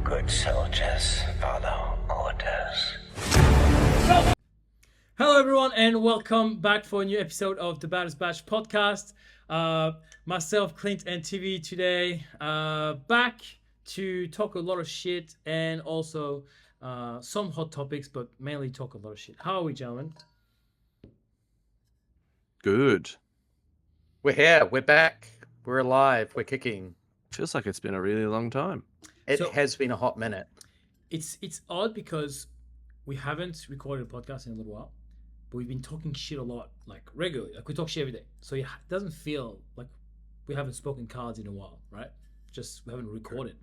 Good soldiers follow orders. Hello, everyone, and welcome back for a new episode of the Baddest Batch podcast. Myself, Clint, and TV today back to talk a lot of shit and also some hot topics, but mainly talk a lot of shit. How are we, gentlemen? Good. We're here. We're back. We're alive. We're kicking. Feels like it's been a really long time. It So- has been a hot minute. It's odd because we haven't recorded a podcast in a little while, but we've been talking shit a lot, like regularly. Like we talk shit every day, so it doesn't feel like we haven't spoken cards in a while, right? Just we haven't recorded.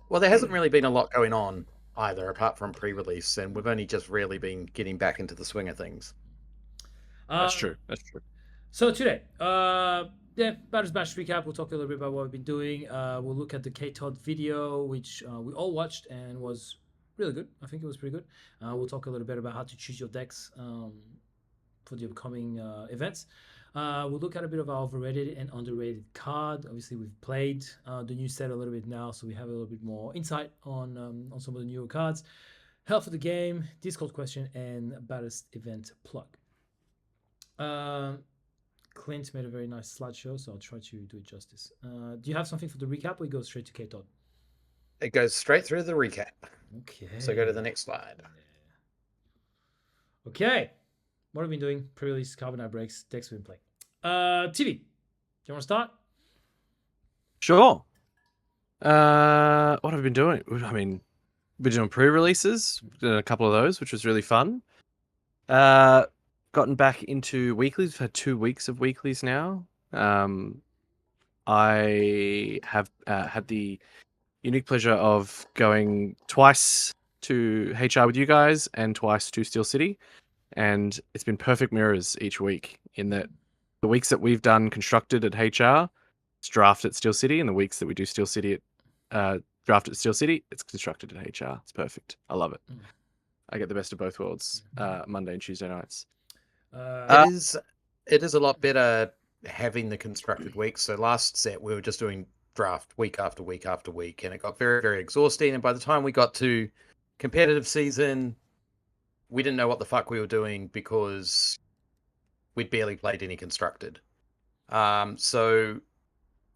Well, there hasn't really been a lot going on either, apart from pre-release, and we've only just really been getting back into the swing of things. That's true. That's true. So today, Baddest Batch recap. We'll talk a little bit about what we've been doing. We'll look at the KTOD video, which we all watched and was really good. I think it was pretty good. We'll talk a little bit about how to choose your decks for the upcoming events. We'll look at a bit of our overrated and underrated card. Obviously, we've played the new set a little bit now, so we have a little bit more insight on some of the newer cards. Health of the game, Discord question, and Baddest event plug. Clint made a very nice slideshow, so I'll try to do it justice. Do you have something for the recap, or we go straight to KTOD? It goes straight through the recap. Okay. So go to the next slide. Okay. What have we been doing? Pre-release, carbonite breaks, decks we've been playing. TV. Do you want to start? Sure. What have I been doing? I mean, we've been doing pre-releases, did a couple of those, which was really fun. Gotten back into weeklies. We've had 2 weeks of weeklies now. I have had the unique pleasure of going twice to HR with you guys and twice to Steel City. And it's been perfect mirrors each week in that the weeks that we've done constructed at HR, it's draft at Steel City, and the weeks that we do Steel City at draft at Steel City, it's constructed at HR. It's perfect. I love it. I get the best of both worlds Monday and Tuesday nights. It is a lot better having the constructed weeks. So last set we were just doing draft week after week after week, and it got very, very exhausting. And by the time we got to competitive season, we didn't know what the fuck we were doing because we'd barely played any constructed. So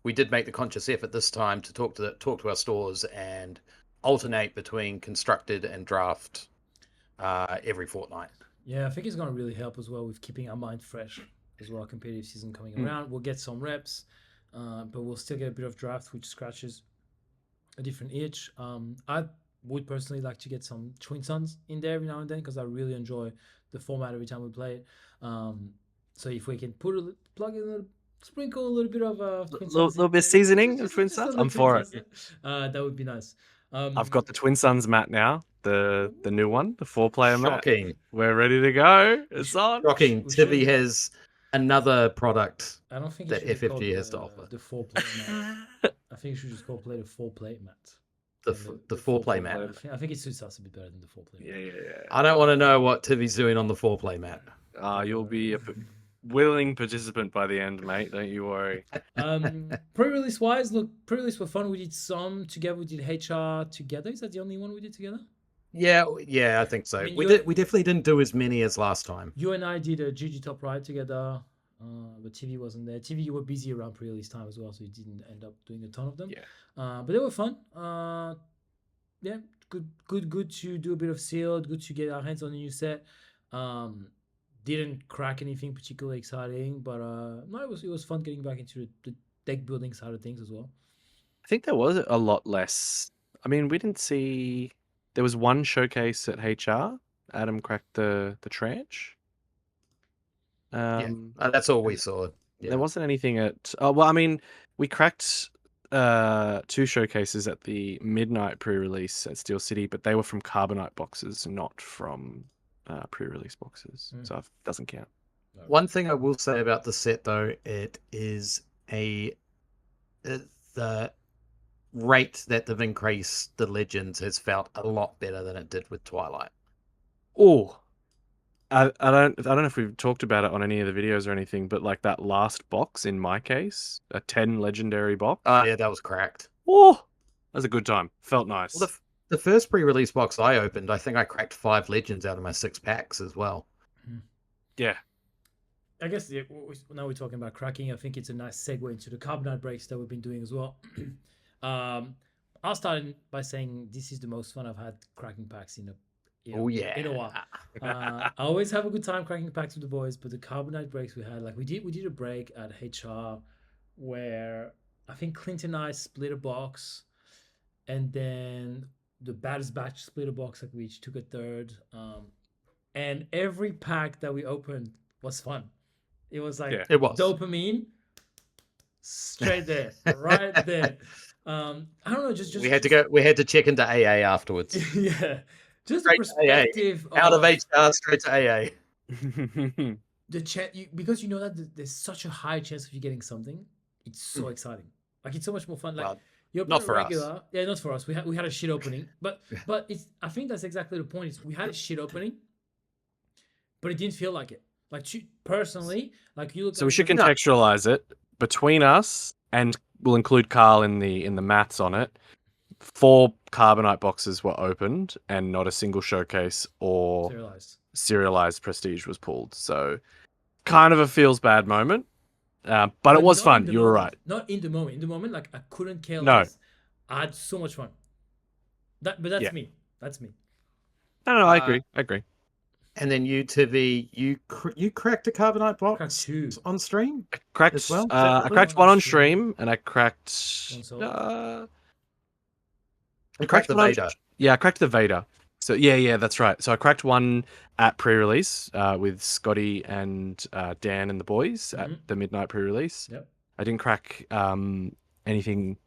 we did make the conscious effort this time to talk to our stores and alternate between constructed and draft every fortnight. Yeah, I think it's going to really help as well with keeping our mind fresh as well. Competitive season coming around. We'll get some reps, but we'll still get a bit of draft, which scratches a different itch. I would personally like to get some Twin Suns in there every now and then because I really enjoy the format every time we play it. So if we can sprinkle a little bit of Twin Suns, Little bit of seasoning of Twin Suns? I'm for it. That would be nice. I've got the Twin Suns mat now, the new one, the 4-player mat. Shocking. We're ready to go. It's on. Shocking. We should- Tivi has another product. I don't think that it should be FFG called has to offer. the 4-play mat. I think you should just play the 4-play mat. The 4-play mat. I think it suits us a bit better than the 4-play mat. Yeah. I don't want to know what Tivi's doing on the 4-play mat. You'll be a willing participant by the end, mate. Don't you worry. Pre-release wise, look, pre-release were fun. We did some together. We did HR together. Is that the only one we did together? Yeah, I think so. I mean, we you're- definitely didn't do as many as last time. You and I did a GG Top Right together, but TV wasn't there. TV, you were busy around pre-release time as well, so you didn't end up doing a ton of them. Yeah. But they were fun. Yeah, good to do a bit of sealed. Good to get our hands on a new set. Didn't crack anything particularly exciting, but no, it was fun getting back into the deck building side of things as well. I think there was a lot less. I mean, we didn't see. There was one showcase at HR. Adam cracked the tranche. That's all we saw. Yeah. There wasn't anything at. Oh well, I mean, we cracked 2 showcases at the midnight pre-release at Steel City, but they were from Carbonite boxes, not from pre-release boxes, so it doesn't count. One thing I will say about the set, though, it is the rate that they've increased the Legends has felt a lot better than it did with Twilight. Oh, I don't know if we've talked about it on any of the videos or anything, but like that last box in my case, a 10 legendary box. Yeah, that was cracked. Oh, was a good time. Felt nice. Well, the first pre-release box I opened, I think I cracked 5 legends out of my 6 packs as well. Yeah. I guess now we're talking about cracking. I think it's a nice segue into the carbonite breaks that we've been doing as well. I'll start by saying this is the most fun I've had cracking packs in a while. I always have a good time cracking packs with the boys, but the carbonite breaks we had, like we did a break at HR where I think Clinton and I split a box, and then the Baddest batch split a box, like we each took a third. And every pack that we opened was fun. It was like it was dopamine straight there, right there. I don't know, just we had to check into AA afterwards. Yeah, just Straight the perspective out of HR straight to AA. The because you know that there's such a high chance of you getting something. It's so exciting. Like it's so much more fun. Like Well, you open not a for regular, us. yeah, not for us. We had a shit opening, but it's. I think that's exactly the point. Is we had a shit opening, but it didn't feel like it. Like personally, like you look. So we should contextualize it between us, and we'll include Carl in the maths on it. 4 carbonite boxes were opened, and not a single showcase or serialized prestige was pulled. So, kind of a feels bad moment, but it was fun. You were right. Not in the moment. In the moment, like I couldn't care No. less. I had so much fun. That's me. That's me. No, I agree. And then you, Tivi, you cracked a carbonite box Cracked 2 on stream? I cracked, as well? I cracked one on stream, and I cracked. I cracked the Vader. Yeah, I cracked the Vader. So yeah, that's right. So I cracked one at pre-release with Scotty and Dan and the boys at the midnight pre-release. Yep. I didn't crack anything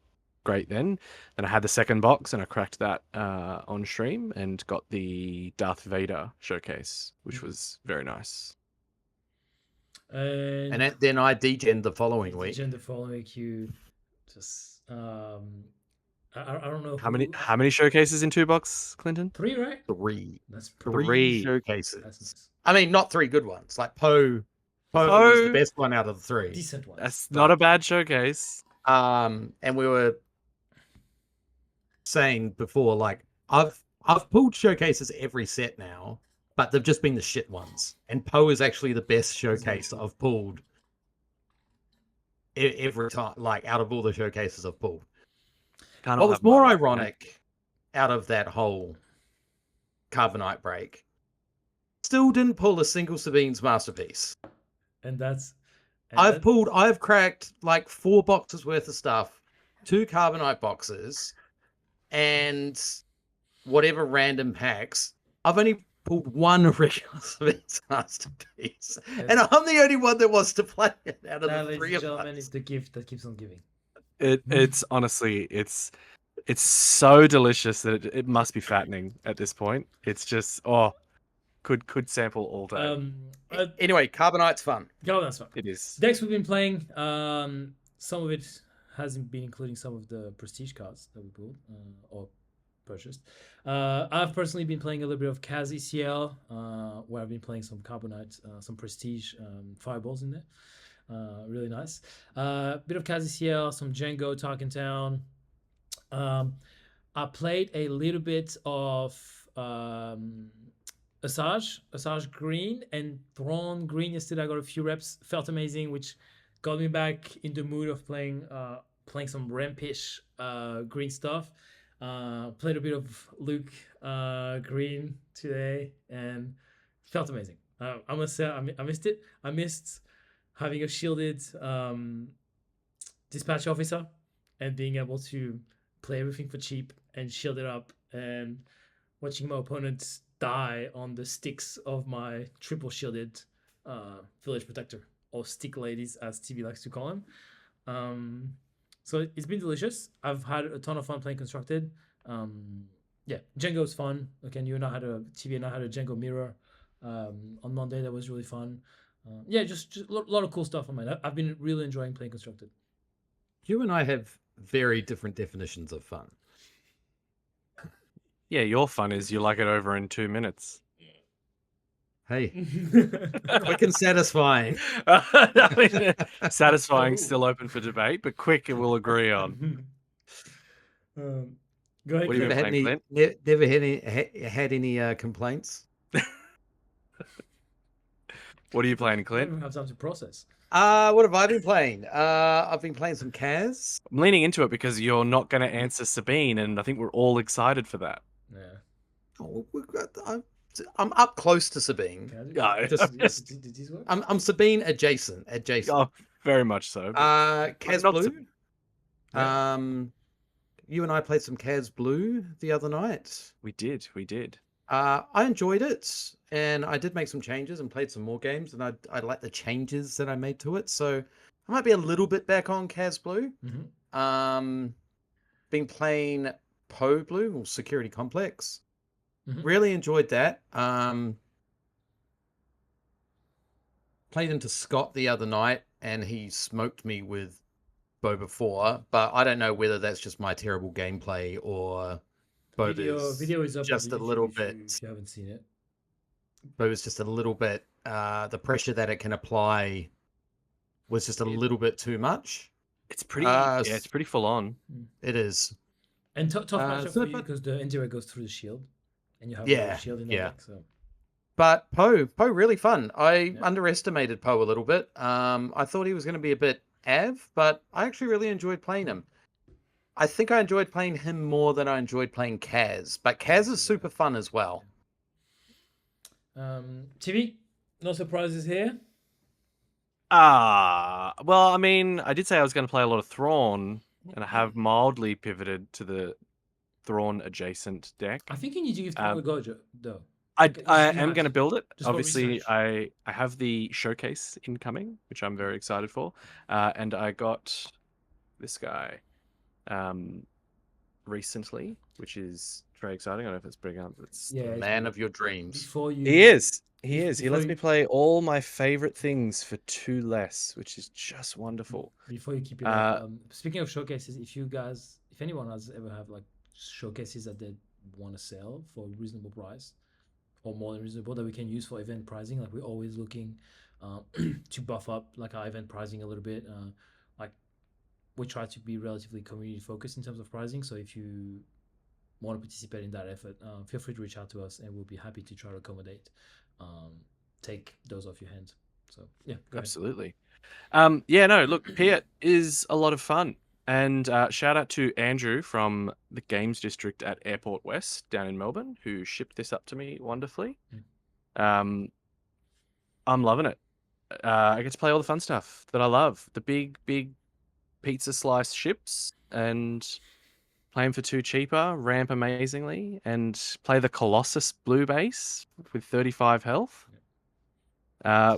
great then. Then I had the second box and I cracked that on stream and got the Darth Vader showcase, which was very nice. And then I degened the following week. The following week, you just I don't know How many showcases in 2 box, Clinton? 3, right? 3. That's 3 showcases. That's nice. I mean, not 3 good ones. Like Poe was the best one out of the 3. Decent one. That's not a bad showcase. And we were saying before, like I've pulled showcases every set now, but they've just been the shit ones. And Poe is actually the best showcase I've pulled every time, like out of all the showcases I've pulled. What was more ironic out of that whole carbonite break, still didn't pull a single Sabine's masterpiece. I've cracked like 4 boxes worth of stuff, 2 carbonite boxes, and whatever random packs. I've only pulled 1 regular Sabine's masterpiece, and I'm the only one that wants to play it out of the 3 of us. It's the gift that keeps on giving. It's honestly, it's so delicious that it must be fattening at this point. It's just could sample all day. Anyway, carbonite's fun. Carbonite's fun. It is. Decks we've been playing. Some of it hasn't been including some of the prestige cards that we pulled or purchased. I've personally been playing a little bit of Kaz ECL, where I've been playing some carbonite, some prestige fireballs in there. Really nice. Bit of Kaz ECL, some Jango Talking Town. I played a little bit of Asajj Green and Thrawn Green yesterday. I got a few reps, felt amazing, which got me back in the mood of playing some rampish green stuff. Played a bit of Luke Green today and felt amazing. I must say I missed it. I missed having a shielded dispatch officer and being able to play everything for cheap and shield it up, and watching my opponents die on the sticks of my triple shielded village protector, or stick ladies as TV likes to call them. So it's been delicious. I've had a ton of fun playing constructed. Jango's fun. Again, you and I had a TV and I had a Jango mirror on Monday. That was really fun. Just a lot of cool stuff on mine. I've been really enjoying playing constructed. You and I have very different definitions of fun. Yeah, your fun is you like it over in 2 minutes. Hey, quick and satisfying. Satisfying, still open for debate, but quick we'll agree on. Go ahead, What have you Clint. been playing, Clint? never had any complaints? What are you playing, I don't Clint? even have time to process. What have I been playing? I've been playing some Kaz. I'm leaning into it because you're not going to answer Sabine, and I think we're all excited for that. Yeah. Oh, I'm up close to Sabine. Okay, Yeah, Just- did these work? I'm Sabine adjacent. Oh, very much so. but Kaz not Blue. Sabine. Yeah. You and I played some Kaz Blue the other night. We did. I enjoyed it, and I did make some changes and played some more games, and I like the changes that I made to it. So I might be a little bit back on Kaz Blue. Mm-hmm. Been playing Poe Blue or Security Complex. Mhm. Really enjoyed that. Played into Scott the other night, and he smoked me with Boba 4, but I don't know whether that's just my terrible gameplay or Boba's Video is up just on a YouTube little if you, bit. if you haven't seen it. Boba's just a little bit. The pressure that it can apply was just a little bit too much. It's pretty. Yeah, it's pretty full on. It is. And tough matchup so for you but- because the anti goes through the shield, and you have Yeah, a shield in the yeah. deck. So But Poe really fun. I Yeah. underestimated Poe a little bit. I thought he was going to be a bit av, but I actually really enjoyed playing him. I think I enjoyed playing him more than I enjoyed playing Kaz, but Kaz is super fun as well. TV, no surprises here. Well, I mean, I did say I was going to play a lot of Thrawn, and I have mildly pivoted to the Thrawn adjacent deck. I think you need to give Thrawn a go, though. I Like, am you going to have- build it. just for Obviously, research. I have the showcase incoming, which I'm very excited for, and I got this guy recently, which is very exciting. I don't know if it's big up. It's Yeah, it's Man pretty- of your dreams. Before you, He is. He Bef- is. He before lets you- me play all my favorite things for 2 less, which is just wonderful. Before you keep it Uh, up, speaking of showcases, if anyone has ever have like showcases that they want to sell for a reasonable price or more than reasonable that we can use for event pricing, like we're always looking to buff up like our event pricing a little bit. Like we try to be relatively community focused in terms of pricing. So if you want to participate in that effort, feel free to reach out to us, and we'll be happy to try to accommodate. Take those off your hands. So yeah, go ahead. Absolutely. Yeah, no, look, Piet is a lot of fun. And shout out to Andrew from the Games District at Airport West down in Melbourne, who shipped this up to me wonderfully. I'm loving it. I get to play all the fun stuff that I love. The big pizza slice ships and play them for 2 cheaper, ramp amazingly, and play the Colossus blue base with 35 health.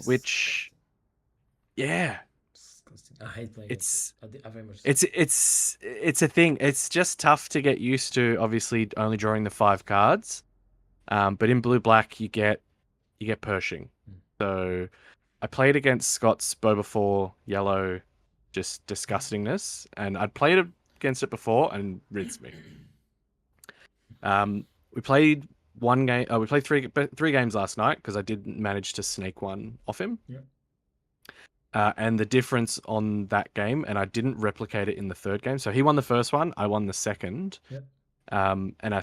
Which, yeah, Disgusting. I hate playing it's I very much. it's a thing. It's just tough to get used to. Obviously, only drawing the 5 cards, but in blue black you get Pershing. So I played against Scott's Boba 4 yellow, just disgustingness, and I'd played against it before and rinsed me. We played one game. We played three games last night because I didn't manage to snake one off him. Yeah. And the difference on that game, and I didn't replicate it in the third game. So he won the first one, I won the second. Yeah. And I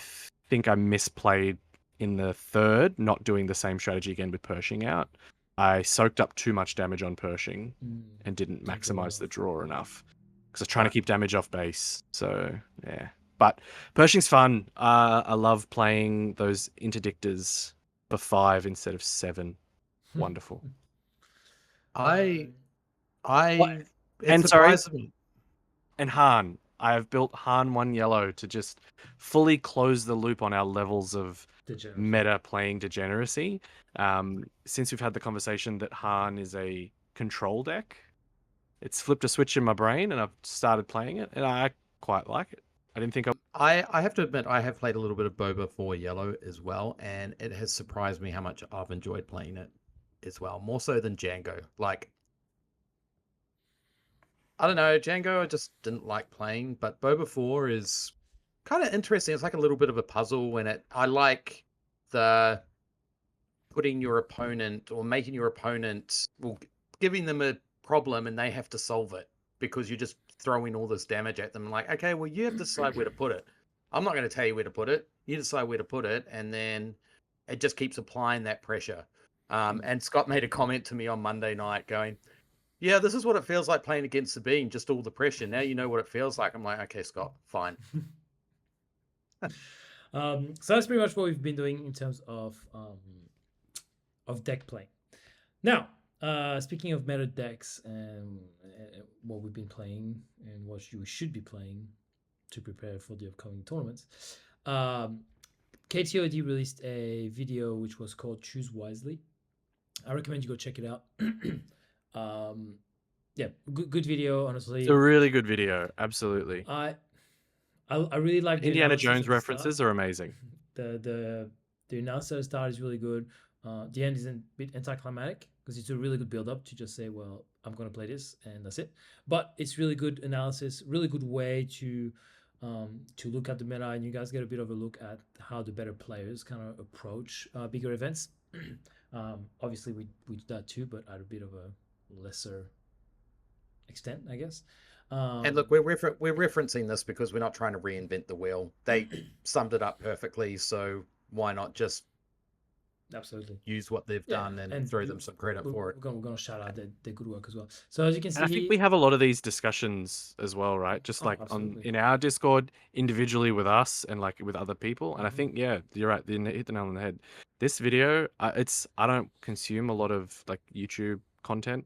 think I misplayed in the third, not doing the same strategy again with Pershing out. I soaked up too much damage on Pershing and didn't Didn't draw maximize the enough. draw enough because I was trying to keep damage off base. So yeah, but Pershing's fun. I love playing those interdictors for 5 instead of 7. Wonderful. I What? it And sorry? surprised me. And Han. I have built Han 1 yellow to just fully close the loop on our levels of Degenerate. meta playing degeneracy. Since we've had the conversation that Han is a control deck, it's flipped a switch in my brain and I've started playing it, and I quite like it. I didn't think I have to admit, I have played a little bit of Boba 4 Yellow as well, and it has surprised me how much I've enjoyed playing it as well, more so than Jango. Like, I don't know, Jango I just didn't like playing, but Boba 4 is kind of interesting. It's like a little bit of a puzzle, and I like the putting your opponent or making your opponent, well, giving them a problem and they have to solve it because you're just throwing all this damage at them. Like, okay, well, you have to decide where to put it. I'm not going to tell you where to put it. You decide where to put it, and then it just keeps applying that pressure. And Scott made a comment to me on Monday night going, yeah, this is what it feels like playing against Sabine, just all the pressure. Now you know what it feels like. I'm like, okay, Scott, fine. So that's pretty much what we've been doing in terms of deck play. Now, speaking of meta decks and what we've been playing and what you should be playing to prepare for the upcoming tournaments, KTOD released a video which was called Choose Wisely. I recommend you go check it out. Yeah, good video, honestly. It's a really good video. Absolutely. I really like the Indiana analysis at Jones the references start. are amazing. The analysis at the start is really good. The end is a bit anticlimactic because it's a really good build up to just say, well, I'm going to play this and that's it. But it's really good analysis, really good way to look at the meta, and you guys get a bit of a look at how the better players kind of approach bigger events. Obviously, we do that too, but at a bit of a lesser extent, I guess. And look, we're referencing this because we're not trying to reinvent the wheel. They summed it up perfectly, so why not just absolutely use what they've done and throw them some credit for it? We're going to shout out their good work as well. So as you can see, And I think we have a lot of these discussions as well, right? Just like in our Discord, individually with us and like with other people. And I think, yeah, you're right. You hit the nail on the head. This video, I don't consume a lot of like YouTube content.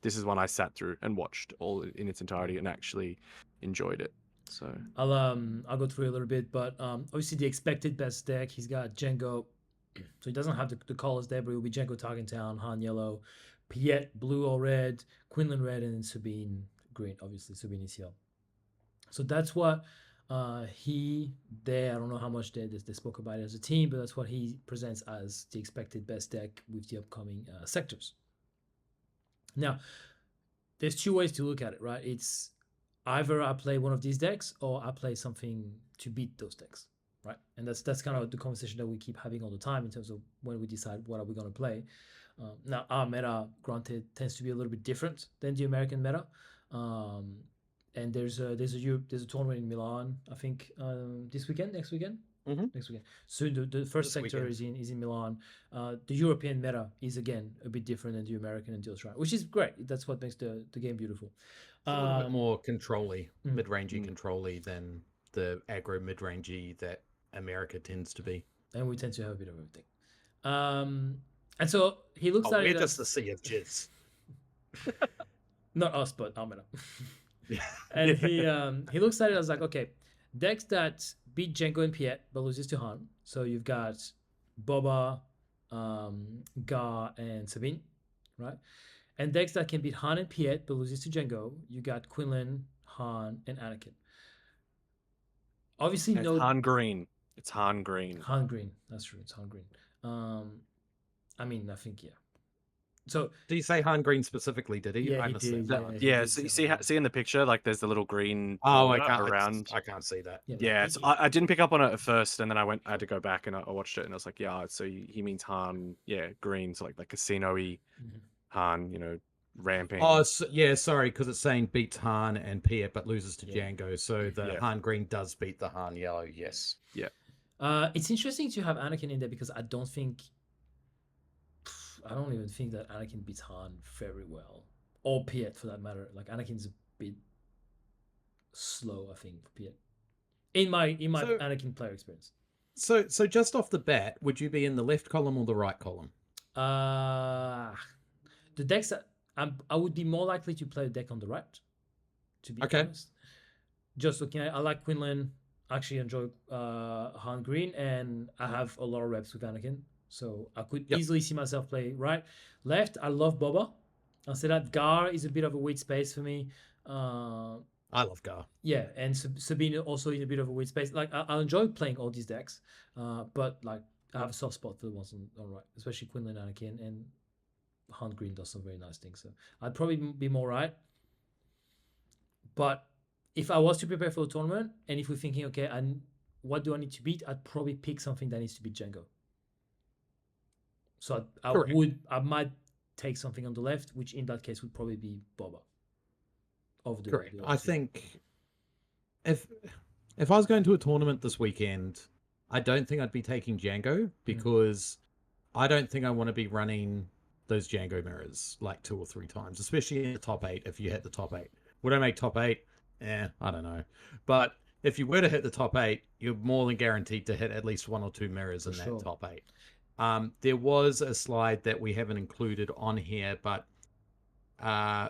This is one I sat through and watched all in its entirety and actually enjoyed it. So I'll go through a little bit, but obviously the expected best deck, he's got Jango. So he doesn't have the colors there, but it will be Jango Target Town, Han yellow, Piet blue or red, Quinlan red, and then Sabine green. Obviously Sabine is yellow. So that's what I don't know how much they spoke about it as a team, but that's what he presents as the expected best deck with the upcoming sectors. Now, there's two ways to look at it, right? It's either I play one of these decks or I play something to beat those decks, right? And that's kind of the conversation that we keep having all the time in terms of when we decide what are we going to play. Now, our meta, granted, tends to be a little bit different than the American meta. And there's a tournament in Milan, I think, next weekend. So the first sector is in Milan. The European meta is again a bit different than the American and the Australian, which is great. That's what makes the game beautiful. It's a little bit more control-y, mid-rangey control-y than the aggro mid-rangey that America tends to be. And we tend to have a bit of everything. And so he looks at it. We're just the sea of jizz. Not us, but our meta. And he looks at it as like, okay, decks that beat Jango and Piet but loses to Han. So you've got Boba, Gar, and Sabine, right? And decks that can beat Han and Piet but loses to Jango, you got Quinlan, Han, and Anakin. Obviously, it's Han Green. It's Han Green. Han Green. That's true. It's Han Green. I mean, I think, yeah. So do you say Han Green specifically? Did he? Yeah, I he did. Yeah. So you see in the picture, like there's the little green. I can't see that. Yeah. So I didn't pick up on it at first, and then I had to go back and I watched it, and I was like, yeah. So he means Han. Yeah, green. So like casino-y Han. You know, ramping. Oh, yeah. Sorry, because it's saying beats Han and Piet but loses to Jango. So the Han Green does beat the Han Yellow. Yes. Yeah. It's interesting to have Anakin in there because I don't even think that Anakin beats Han very well, or Piet for that matter. Like Anakin's a bit slow, I think, for Piet. In my Anakin player experience. So just off the bat, would you be in the left column or the right column? The decks that I would be more likely to play a deck on the right. To be honest, just looking at it, I like Quinlan. Actually enjoy Han Green, and I have a lot of reps with Anakin. So I could easily see myself play right. Left, I love Boba. I'll say that Gar is a bit of a weird space for me. I love Gar. Yeah, and Sabine also is a bit of a weird space. Like I enjoy playing all these decks, but like I have a soft spot for the ones on right, especially Quinlan, Anakin, and Han Green does some very nice things. So I'd probably be more right. But if I was to prepare for a tournament, and if we're thinking, okay, what do I need to beat? I'd probably pick something that needs to beat Jango. So I might take something on the left, which in that case would probably be Boba. Correct. I think if If I was going to a tournament this weekend, I don't think I'd be taking Jango because I don't think I want to be running those Jango mirrors like 2 or 3 times, especially in the top 8 if you hit the top 8. Would I make top 8? I don't know. But if you were to hit the top 8, you're more than guaranteed to hit at least 1 or 2 mirrors in that top 8. There was a slide that we haven't included on here, but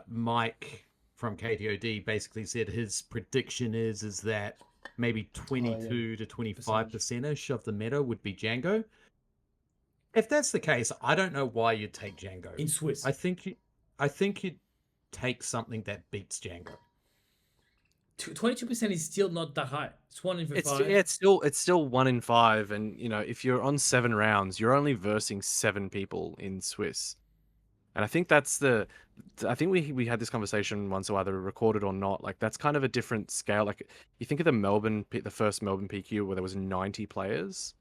Mike from KTOD basically said his prediction is that maybe 22 to 25%ish of the meta would be Jango. If that's the case, I don't know why you'd take Jango. In Swiss. I think you'd take something that beats Jango. 22% is still not that high. It's 1 in 5. It's still 1 in 5, and if you're on 7 rounds, you're only versing 7 people in Swiss. And I think I think we had this conversation once, whether recorded or not. Like, that's kind of a different scale. Like, you think of the first Melbourne PQ where there was 90 players.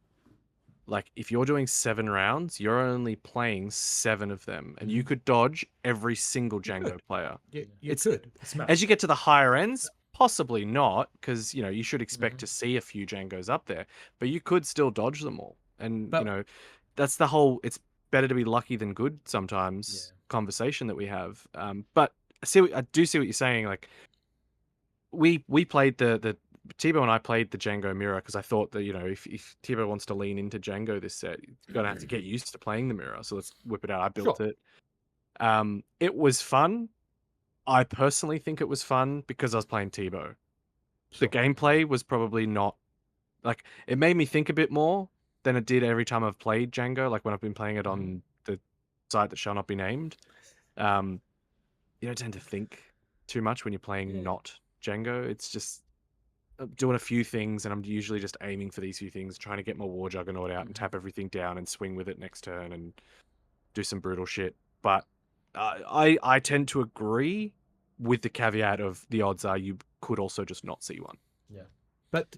Like, if you're doing 7 rounds, you're only playing 7 of them, and you could dodge every single Jango player. You could. As you get to the higher ends, possibly not, because you should expect to see a few Jangos up there, but you could still dodge them all. And that's the whole. It's better to be lucky than good sometimes conversation that we have. But I do see what you're saying. Like, we played the Tebow and I played the Jango mirror because I thought that if Tebow wants to lean into Jango this set, you're gonna have to get used to playing the mirror. So let's whip it out. I built it. It was fun. I personally think it was fun because I was playing Tebow. The gameplay was probably not like, it made me think a bit more than it did every time I've played Jango. Like when I've been playing it on the site that shall not be named. You don't tend to think too much when you're playing not Jango. It's just doing a few things, and I'm usually just aiming for these few things, trying to get my War Juggernaut out and tap everything down and swing with it next turn and do some brutal shit. But I tend to agree with the caveat of the odds are you could also just not see one. Yeah. But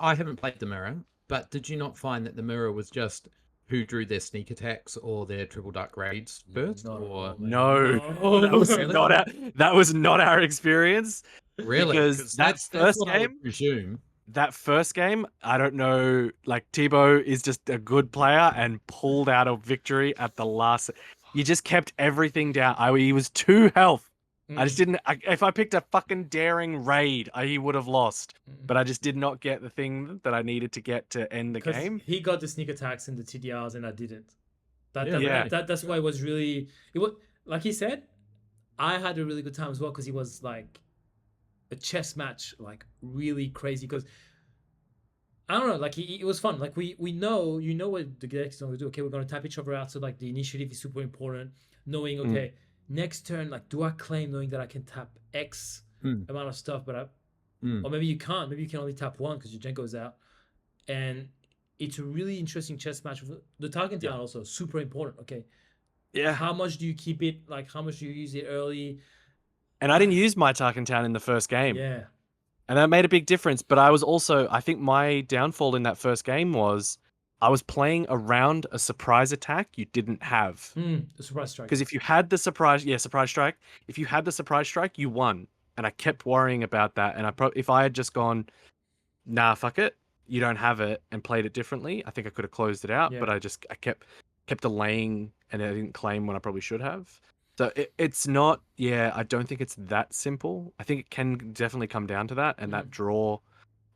I haven't played the mirror, but did you not find that the mirror was just who drew their sneak attacks or their triple duck raids first? No, that was not our experience. Really? Because that's what I would presume. That first game, I don't know, like Tebow is just a good player and pulled out a victory at the last. You just kept everything down. He was 2 health. I just didn't. If I picked a fucking daring raid, he would have lost. But I just did not get the thing that I needed to get to end the game. He got the sneak attacks and the TDRs, and I didn't. That's why it was really. It was like he said. I had a really good time as well because he was like a chess match, like really crazy. Because I don't know, like it was fun. Like we know, what the deck is going to do. Okay, we're going to tap each other out. So like the initiative is super important. Knowing next turn, like, do I claim knowing that I can tap X amount of stuff, but or maybe you can't. Maybe you can only tap 1 because your Jango's out. And it's a really interesting chess match. The target down also super important. Okay, how much do you keep it? Like, how much do you use it early? And I didn't use my Tarkin Town in the first game. Yeah, and that made a big difference. But I think my downfall in that first game was I was playing around a surprise attack you didn't have. The surprise strike. Because if you had the surprise strike. If you had the surprise strike, you won. And I kept worrying about that. And if I had just gone, nah, fuck it, you don't have it, and played it differently, I think I could have closed it out. But I kept delaying, and I didn't claim when I probably should have. So it's not. I don't think it's that simple. I think it can definitely come down to that, and that draw.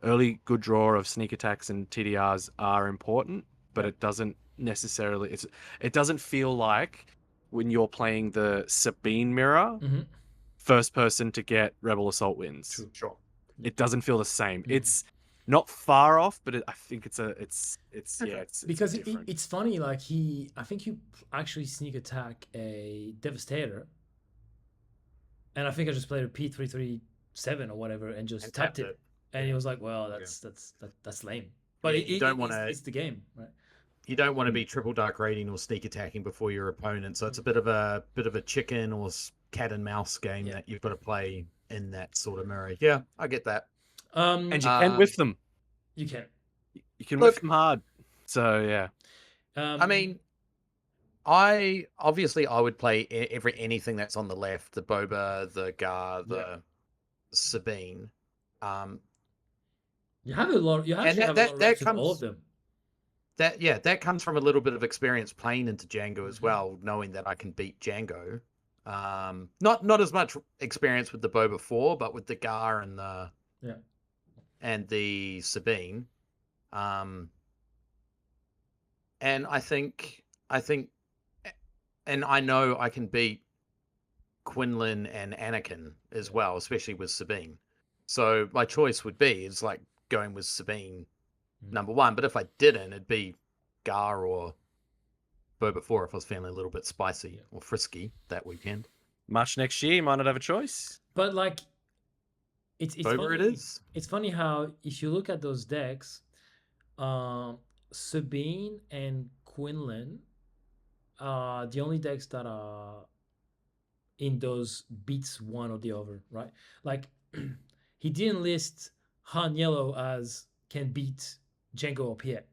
Early good draw of sneak attacks and TDRs are important, but it doesn't necessarily. It doesn't feel like when you're playing the Sabine mirror, first person to get Rebel Assault wins. Sure. It doesn't feel the same. It's not far off, but I think it's because it's funny. Like I think he actually sneak attack a Devastator, and I think I just played a P337 or whatever and just tapped it. And he was like, "Well, that's lame." But it's the game, right? You don't want to be triple dark raiding or sneak attacking before your opponent. So it's a bit of a chicken or cat and mouse game that you've got to play in that sort of mirror. Yeah, I get that. And you can whiff them. You can. You can whiff them hard. So yeah. I mean, I would play anything that's on the left: the Boba, the Gar, the Sabine. You have a lot. You And actually have a lot of that reps with all of comes them. that comes from a little bit of experience playing into Jango as Mhm. well, knowing that I can beat Jango. Not as much experience with the Boba 4, but with the Gar and Yeah. the Sabine. And I think, and I know I can beat Quinlan and Anakin as Yeah. well, especially with Sabine. So my choice would be is like going with Sabine number one. But if I didn't, it'd be Gar or Boba 4 if I was feeling a little bit spicy Yeah. or frisky that weekend. March next year, you might not have a choice. But like, it's Over funny. it is. It's funny how if you look at those decks, Sabine and Quinlan are the only decks that are in those beats one or the other, right? Like, he didn't list Han Yellow as can beat Jango or Piet,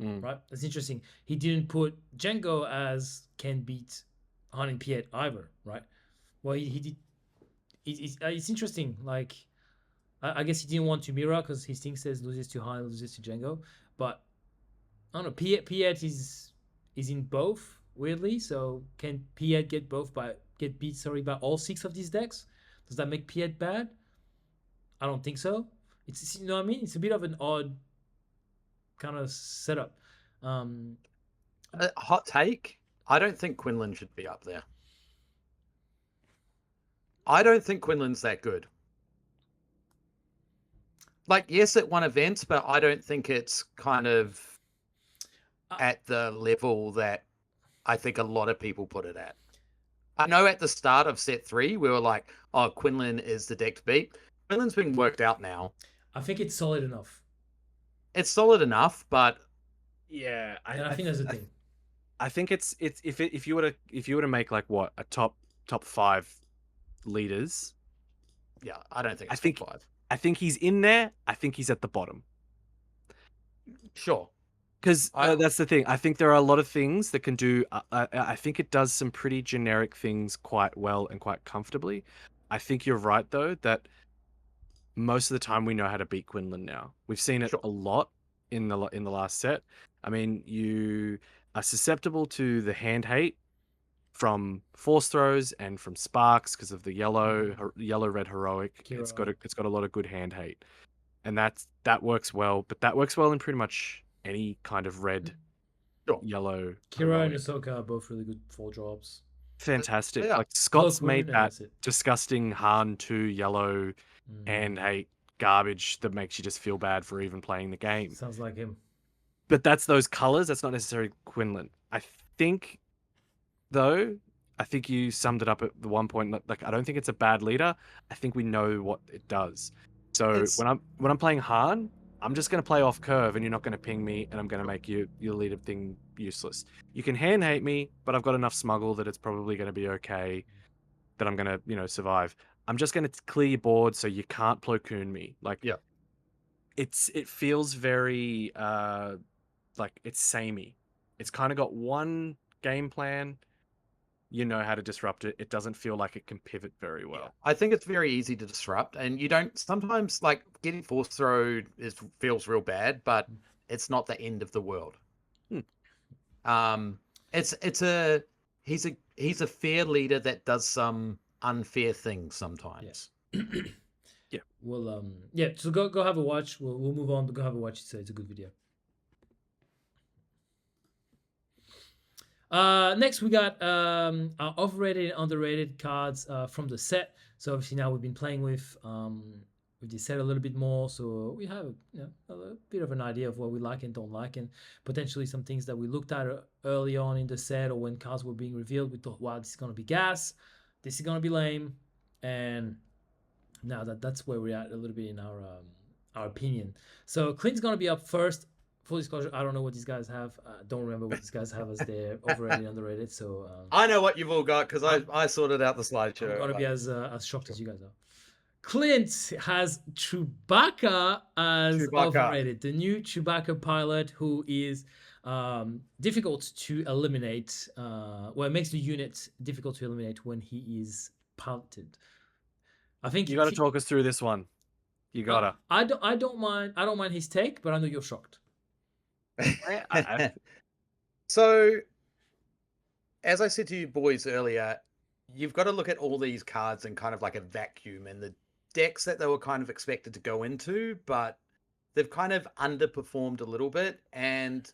Mm. right? That's interesting. He didn't put Jango as can beat Han and Piet either, right? Well, he did. It's interesting. Like, I guess he didn't want to mirror because his thing says loses to Han, loses to Jango. But I don't know. Piet is in both weirdly. So can Piet get beat? Sorry, by all six of these decks? Does that make Piet bad? I don't think so. It's you know what I mean. It's a bit of an odd kind of setup. Hot take. I don't think Quinlan should be up there. I don't think Quinlan's that good. Like, yes, it won events, but I don't think it's kind of at the level that I think a lot of people put it at. I know at the start of set 3, we were like, oh, Quinlan is the deck to beat. Quinlan's been worked out now. I think it's solid enough. It's solid enough, but Yeah, And I think that's the thing. I think it's if you were to make like what a top 5 leaders, yeah, I don't think I it's think- top 5. I think he's in there. I think he's at the bottom. Sure. Because I- that's the thing. I think there are a lot of things that can do. I think it does some pretty generic things quite well and quite comfortably. I think you're right though that most of the time we know how to beat Quinlan now. We've seen it Sure. a lot in the last set. I mean, you are susceptible to the hand hate from force throws and from sparks because of the yellow red heroic. It's got a lot of good hand hate, and that works well. But that works well in pretty much any kind of red, Sure. yellow. Kira and heroic. Ahsoka are both really good 4-drops. Fantastic. Yeah. Like Scott's Cloak Moon, made and that that's it. disgusting Han 2 yellow Mm. hand hate garbage that makes you just feel bad for even playing the game. Sounds like him. But that's those colors. That's not necessarily Quinlan. I think, though, I think you summed it up at the one point. Like, I don't think it's a bad leader. I think we know what it does. So It's- when I'm playing Han, I'm just going to play off curve, and you're not going to ping me, and I'm going to make your leader thing useless. You can hand hate me, but I've got enough smuggle that it's probably going to be okay. That I'm going to survive. I'm just going to clear your board so you can't Plo Koon me. Like, Yeah. it feels very like it's samey. It's kind of got one game plan. You know how to disrupt it. It doesn't feel like it can pivot very well. Yeah. I think it's very easy to disrupt, and you don't sometimes like getting force throw feels real bad, but it's not the end of the world. He's a fair leader that does some unfair things sometimes. Yeah. Well, yeah. So go have a watch. We'll move on. But go have a watch. It's a good video. Next we got our overrated and underrated cards from the set. So obviously now we've been playing with the set a little bit more, so we have a bit of an idea of what we like and don't like, and potentially some things that we looked at early on in the set or when cards were being revealed. We thought, wow, this is gonna be gas, this is gonna be lame, and now that's where we're at a little bit in our opinion. So Clint's gonna be up first. Full disclosure, I don't know what these guys have. Don't remember what these guys have as their overrated, underrated. So I know what you've all got because I sorted out the slideshow. I'm gonna be as shocked as you guys are. Clint has Chewbacca as overrated. The new Chewbacca pilot who is difficult to eliminate. Well, it makes the unit difficult to eliminate when he is piloted. I think You got to talk us through this one. You gotta. I don't mind his take, but I know you're shocked. So, as I said to you boys earlier, you've got to look at all these cards in kind of like a vacuum and the decks that they were kind of expected to go into, but they've kind of underperformed a little bit. And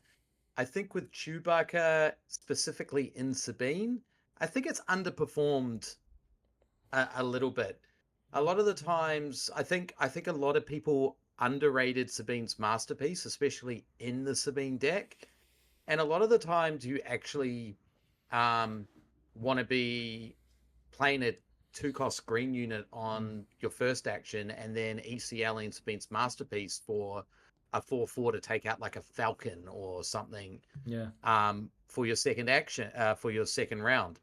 I think with Chewbacca, specifically in Sabine, I think it's underperformed a little bit. A lot of the times, I think a lot of people underrated Sabine's masterpiece, especially in the Sabine deck. And a lot of the times, you actually want to be playing a 2-cost green unit on your first action, and then ECL in Sabine's masterpiece for a 4/4 to take out like a Falcon or something. Yeah. For your second action, for your second round.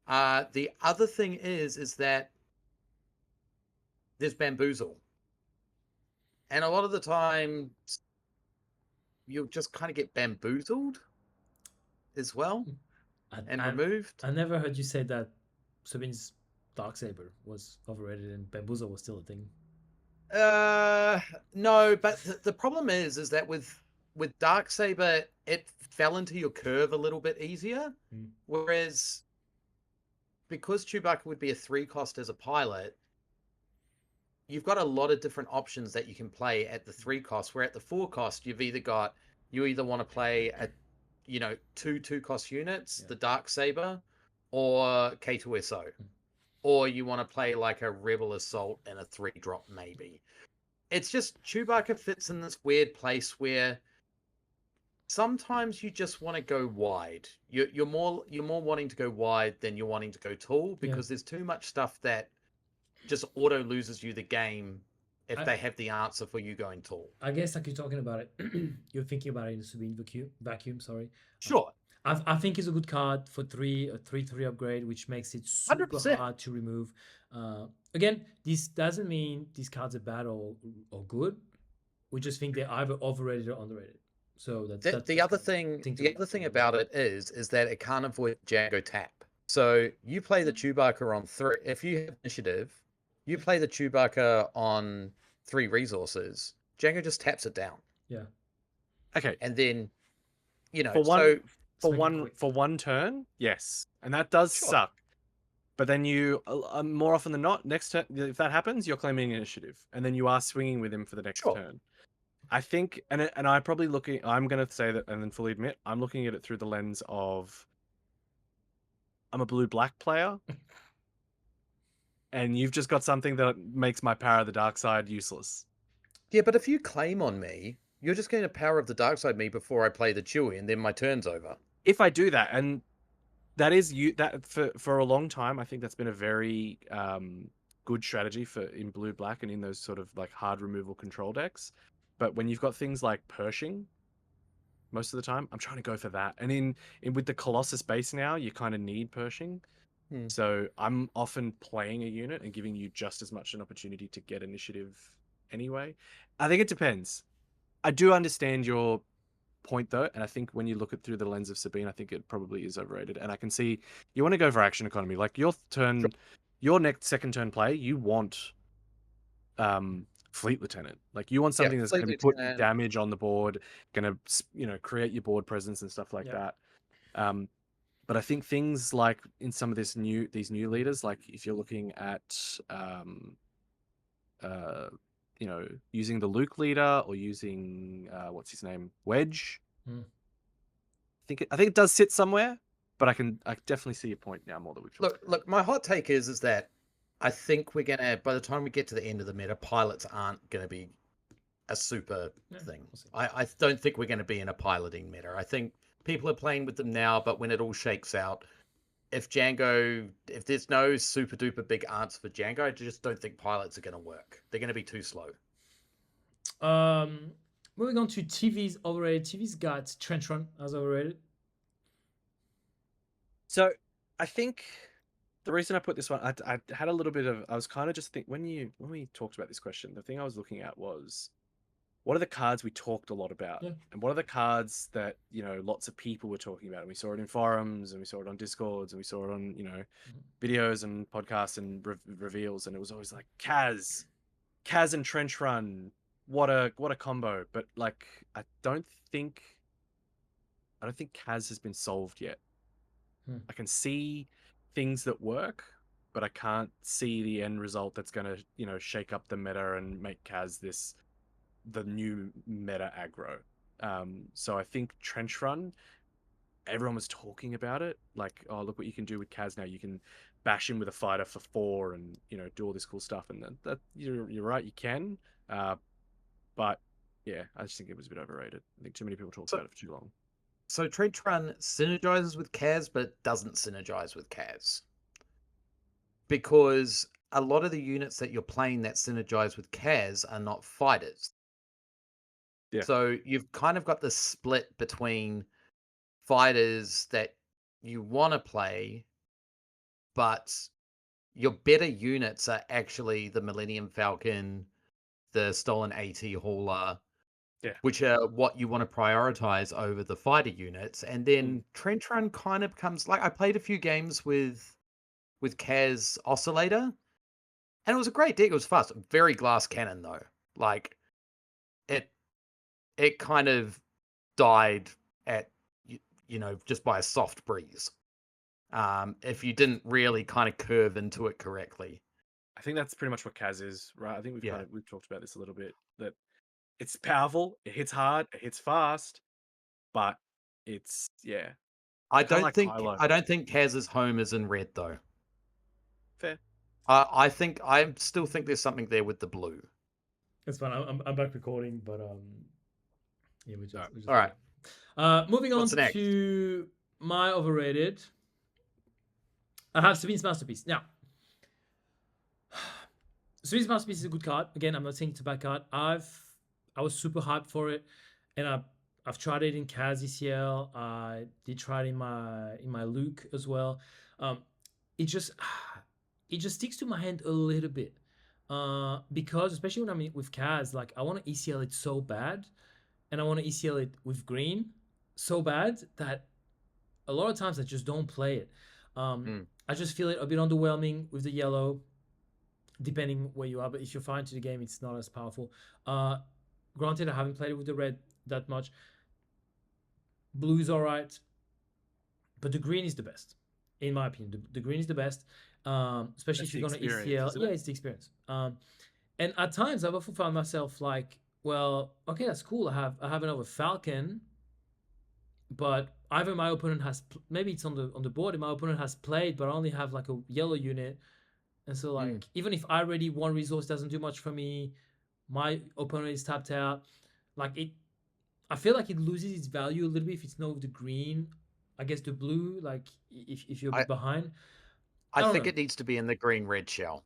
The other thing is that there's bamboozle, and a lot of the time you'll just kind of get bamboozled as well and removed. I never heard you say that Sabine's Darksaber was overrated and Bamboozle was still a thing. No, but the problem is that with Darksaber, it fell into your curve a little bit easier, whereas because Chewbacca would be a 3-cost as a pilot, you've got a lot of different options that you can play at the 3-cost, where at the 4-cost, you either want to play a, 2-cost units, the Darksaber, or K2SO. Or you want to play like a Rebel Assault and a 3-drop maybe. It's just Chewbacca fits in this weird place where sometimes you just want to go wide. You're more wanting to go wide than you're wanting to go tall, because there's too much stuff that just auto loses you the game if they have the answer for you going tall. I guess like you're talking about it, you're thinking about it in the Sabine vacuum. Sorry. Sure. I think it's a good card for a 3/3 upgrade, which makes it super 100%. hard to remove. Again, this doesn't mean these cards are bad or good. We just think they're either overrated or underrated. So that's the other thing about it is that it can't avoid Jango tap. So you play the Chewbacca on 3. If you have initiative, you play the Chewbacca on 3 resources. Jango just taps it down. Yeah. Okay. And then, for one turn, yes, and that does suck. But then you, more often than not, next turn, if that happens, you're claiming initiative, and then you are swinging with him for the next turn. I think, and I'm probably looking. I'm going to say that, and then fully admit, I'm looking at it through the lens of, I'm a blue-black player, and you've just got something that makes my power of the dark side useless. Yeah, but if you claim on me, you're just getting a power of the dark side me before I play the Chewie, and then my turn's over. If I do that, and that is that for a long time, I think that's been a very good strategy for in blue-black and in those sort of like hard removal control decks. But when you've got things like Pershing, most of the time, I'm trying to go for that. And in with the Colossus base now, you kind of need Pershing. So I'm often playing a unit and giving you just as much an opportunity to get initiative anyway. I think it depends. I do understand your point though, and I think when you look at through the lens of Sabine, I think it probably is overrated. And I can see you want to go for action economy. Like your turn, your next second turn play, you want Fleet Lieutenant. Like you want something that's going to be putting damage on the board, going to create your board presence and stuff like that. But I think things like in some of these new leaders, like if you're looking at using the Luke leader or using what's his name, Wedge. I think it does sit somewhere, but I definitely see your point now more that we've talked. Look. My hot take is that I think we're gonna, by the time we get to the end of the meta, pilots aren't gonna be a super thing. I don't think we're gonna be in a piloting meta. I think people are playing with them now, but when it all shakes out, if there's no super duper big answer for Jango, I just don't think pilots are gonna work. They're gonna be too slow. Moving on to TV's overrated. TV's got Trench Run as overrated. So I think the reason I put this one, I had a little bit of, I was kind of just think when we talked about this question, the thing I was looking at was, what are the cards we talked a lot about, and what are the cards that lots of people were talking about? And we saw it in forums, and we saw it on Discords, and we saw it on videos and podcasts and reveals, and it was always like Kaz, Kaz and Trench Run, what a combo. But like, I don't think Kaz has been solved yet. I can see things that work, but I can't see the end result that's gonna, shake up the meta and make Kaz the new meta aggro. So I think Trench Run, everyone was talking about it, like, oh, look what you can do with Kaz now. You can bash him with a fighter for 4 and do all this cool stuff. And then that you're right, you can. But yeah, I just think it was a bit overrated. I think too many people talked about it for too long. So Trench Run synergizes with Kaz, but doesn't synergize with Kaz. Because a lot of the units that you're playing that synergize with Kaz are not fighters. Yeah. So you've kind of got this split between fighters that you want to play, but your better units are actually the Millennium Falcon, the Stolen AT Hauler, which are what you want to prioritize over the fighter units. And then Trench Run kind of becomes like, I played a few games with Kaz Oscillator, and it was a great deck. It was fast, very glass cannon though. Like it kind of died at just by a soft breeze. If you didn't really kind of curve into it correctly. I think that's pretty much what Kaz is, right? I think we've talked about this a little bit, that it's powerful, it hits hard, it hits fast, but it's I don't think Kaz's home is in red though. Fair. I still think there's something there with the blue. It's fine. I'm back recording, but yeah, we just all right. Moving on to my overrated. I have Sabine's Masterpiece. Now, Sabine's Masterpiece is a good card. Again, I'm not saying it's a bad card. I was super hyped for it, and I've tried it in Kaz ECL. I did try it in my Luke as well. It just sticks to my hand a little bit, because especially when I'm with Kaz, like I want to ECL it so bad, and I want to ECL it with green so bad that a lot of times I just don't play it. I just feel it a bit underwhelming with the yellow, depending where you are. But if you're far into the game, it's not as powerful. Granted, I haven't played it with the red that much. Blue is all right, but the green is the best, in my opinion. The green is the best, especially if you're going to ECL. Yeah, it's the experience. And at times, I've often found myself like, well, okay, that's cool. I have another Falcon, but either my opponent has maybe it's on the board and my opponent has played, but I only have like a yellow unit, and so like even if I already one resource doesn't do much for me, my opponent is tapped out. Like I feel like it loses its value a little bit if it's not the green. I guess the blue, like if you're a bit behind. I think it needs to be in the green-red shell.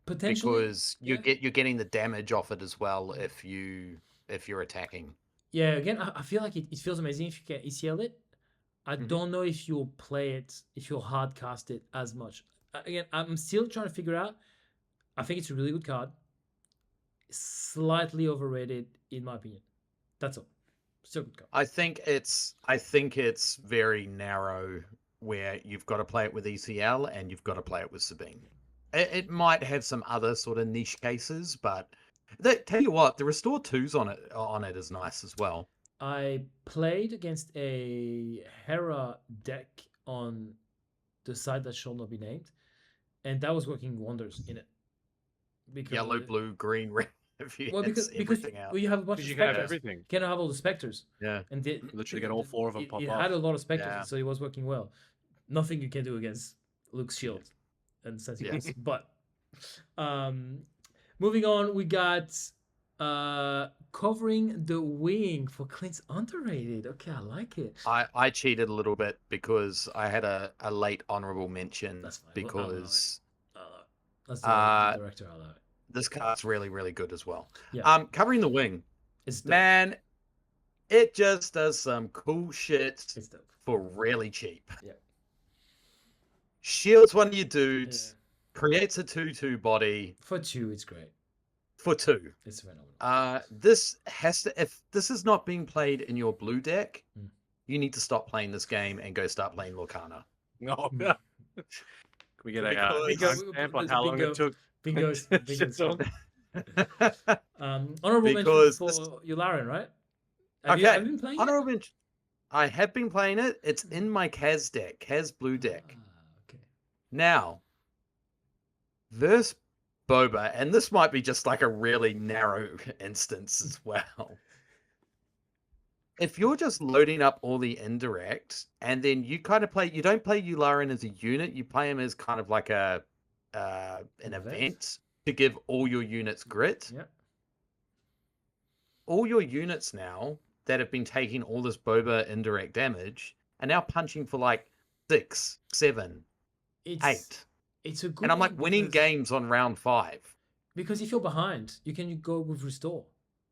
Potentially, because you're getting the damage off it as well if you're attacking. Yeah, again, I feel like it feels amazing if you can ECL it. I don't know if you'll play it, if you'll hard cast it as much. Again, I'm still trying to figure out. I think it's a really good card. Slightly overrated, in my opinion. That's all. Still good card. I think it's very narrow where you've got to play it with ECL and you've got to play it with Sabine. It might have some other sort of niche cases, but tell you what, the Restore 2s on it is nice as well. I played against a Hera deck on the side that shall not be named, and that was working wonders in it. Because yellow, blue, green, red. Because you have a bunch of specters. Can have everything. You can have all the specters. Yeah. And literally get all 4 of them pop off. It had a lot of specters, so it was working well. Nothing you can do against Luke's shield and sentinels. But moving on, we got covering the wing for Clint's underrated. Okay, I like it. I cheated a little bit because I had a late honorable mention. That's fine. Because that's the director. I'll allow it. This card's really, really good as well. Yeah. Covering the wing. Man, it just does some cool shit for really cheap. Yeah. Shields one of your dudes, creates a 2/2 body. For 2, it's great. For 2. It's phenomenal. This has to, if this is not being played in your blue deck, you need to stop playing this game and go start playing Lorcana. No. Can we get a stamp on how long it took? Bingos. Honorable mention Because for this- Yularen, right? Have okay, you been playing it? honorable mention. I have been playing it. It's in my Kaz deck, Kaz Blue deck. Okay. Now, verse Boba, and this might be just like a really narrow instance as well. If you're just loading up all the indirects, and then you kind of play, you don't play Yularen as a unit, you play him as kind of like an event to give all your units grit. Yeah. All your units now that have been taking all this Boba indirect damage are now punching for like 6, 7, It's 8. it's a good And I'm like one winning because- games on round 5. because if you're behind, you can go with restore.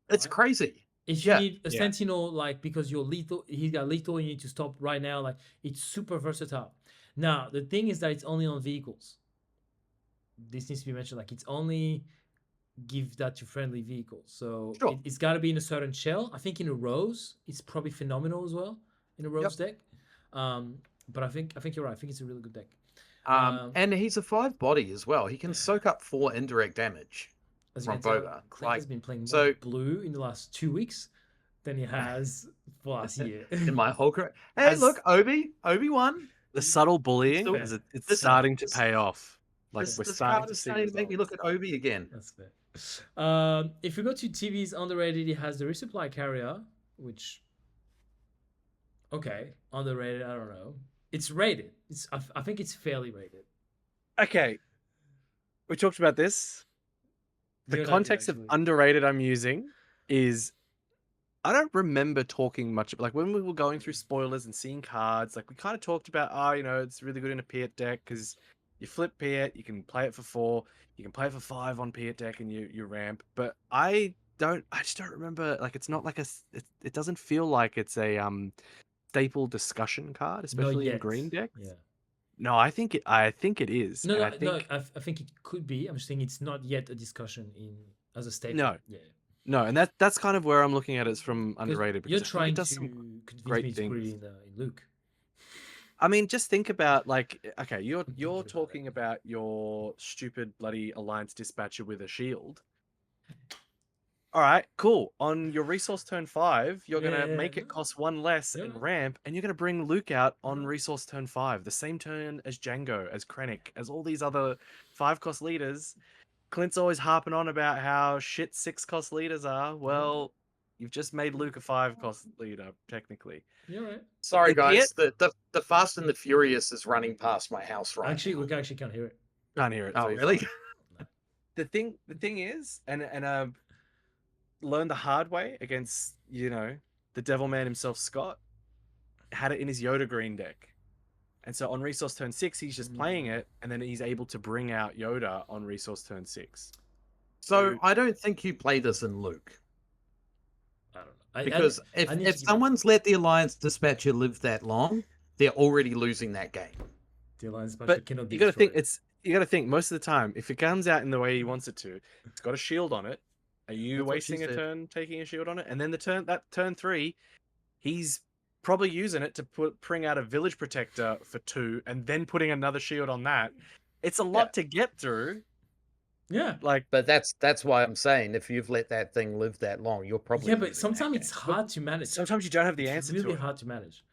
It's right? crazy. If you Yeah, need a yeah. sentinel, like because you're lethal, he's got lethal, you need to stop right now. Like it's super versatile. Now the thing is that it's only on vehicles. This needs to be mentioned. Like it's only give that to friendly vehicles. So Sure. it's got to be in a certain shell. I think in a rose, it's probably phenomenal as well in a rose deck. But I think you're right. I think it's a really good deck. And he's a 5 body as well. He can soak up 4 indirect damage As you from can tell, Boba. Clint has been playing more so- blue in the last 2 weeks than he has for last year. in my whole career. Hey, As- look, Obi-Wan. The subtle bullying still- it's this- starting to this- pay off. Like This, we're this starting card to is see starting to make me results. look at Obi again. That's fair. If we go to TV's underrated, it has the resupply carrier, which underrated. I don't know. It's rated. I think it's fairly rated. Okay, we talked about this. The You and I did, context of actually. underrated I'm using is I don't remember talking much like when we were going through spoilers and seeing cards. Like we kind of talked about, it's really good in a Piet deck because you flip Piet, you can play it for 4, you can play it for 5 on Piet deck, and you ramp. But I just don't remember. Like it's not like it doesn't feel like it's a staple discussion card, especially in yet. green decks. Yeah. No, I think it is. No, and no, I think no. I think it could be. I'm just saying it's not yet a discussion as a staple. No. Yeah. no, and that's kind of where I'm looking at it from 'Cause underrated. Because You're I think trying it does to some convince great me to put things. it in Luke. I mean, just think about like, okay, you're thinking about talking about your stupid bloody alliance dispatcher with a shield. All right, cool. On your resource turn 5, you're gonna Yeah, make it cost 1 less and Yeah. ramp, and you're gonna bring Luke out on Yeah. resource turn 5, the same turn as Jango, as Krennic, as all these other 5-cost leaders. Clint's always harping on about how shit 6-cost leaders are. Well, you've just made Luke a 5-cost leader, technically. You're right. Sorry, The guys. The Fast and the Furious is running past my house right Actually, now. Luke actually can't hear it. Can't hear it. Oh, so you're really? fine. The thing is, and I've learned the hard way against the Devil Man himself, Scott had it in his Yoda green deck, and so on resource turn 6 he's just playing it, and then he's able to bring out Yoda on resource turn 6. So I don't think you play this in Luke. I don't know. Because I need to if give it- someone's let the Alliance Dispatcher live that long, they're already losing that game. the alliance But cannot be you got to think destroyed. you got to think most of the time if it comes out in the way he wants it to, it's got a shield on it. Are you That's what she wasting a said. turn taking a shield on it? And then turn 3, he's probably using it to bring out a village protector for 2, and then putting another shield on that. It's a lot to get through. Yeah. Like, But that's why I'm saying if you've let that thing live that long, you're probably Yeah, but losing that sometimes it's game. hard to manage. sometimes you don't have the It's answer really to it. hard to manage.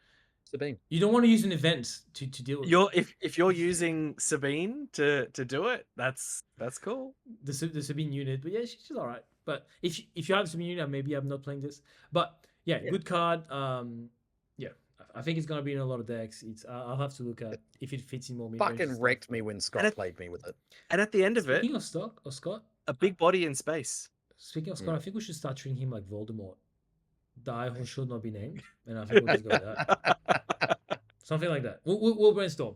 Sabine. You don't want to use an event to deal with If you're using Sabine to do it, that's cool. the Sabine unit. But yeah, she's all right. But if you have Sabine unit, maybe I'm not playing this. But yeah, good card. Yeah, I think it's gonna be in a lot of decks. I'll have to look at if it fits in more. mid-range Fucking stuff. wrecked me when Scott it- played me with it. And at the end of it, Speaking of Scott, a big body in space. speaking of Scott, I think we should start treating him like Voldemort. Die who should not be named, and I think we'll just go with that. Something like that. We'll brainstorm.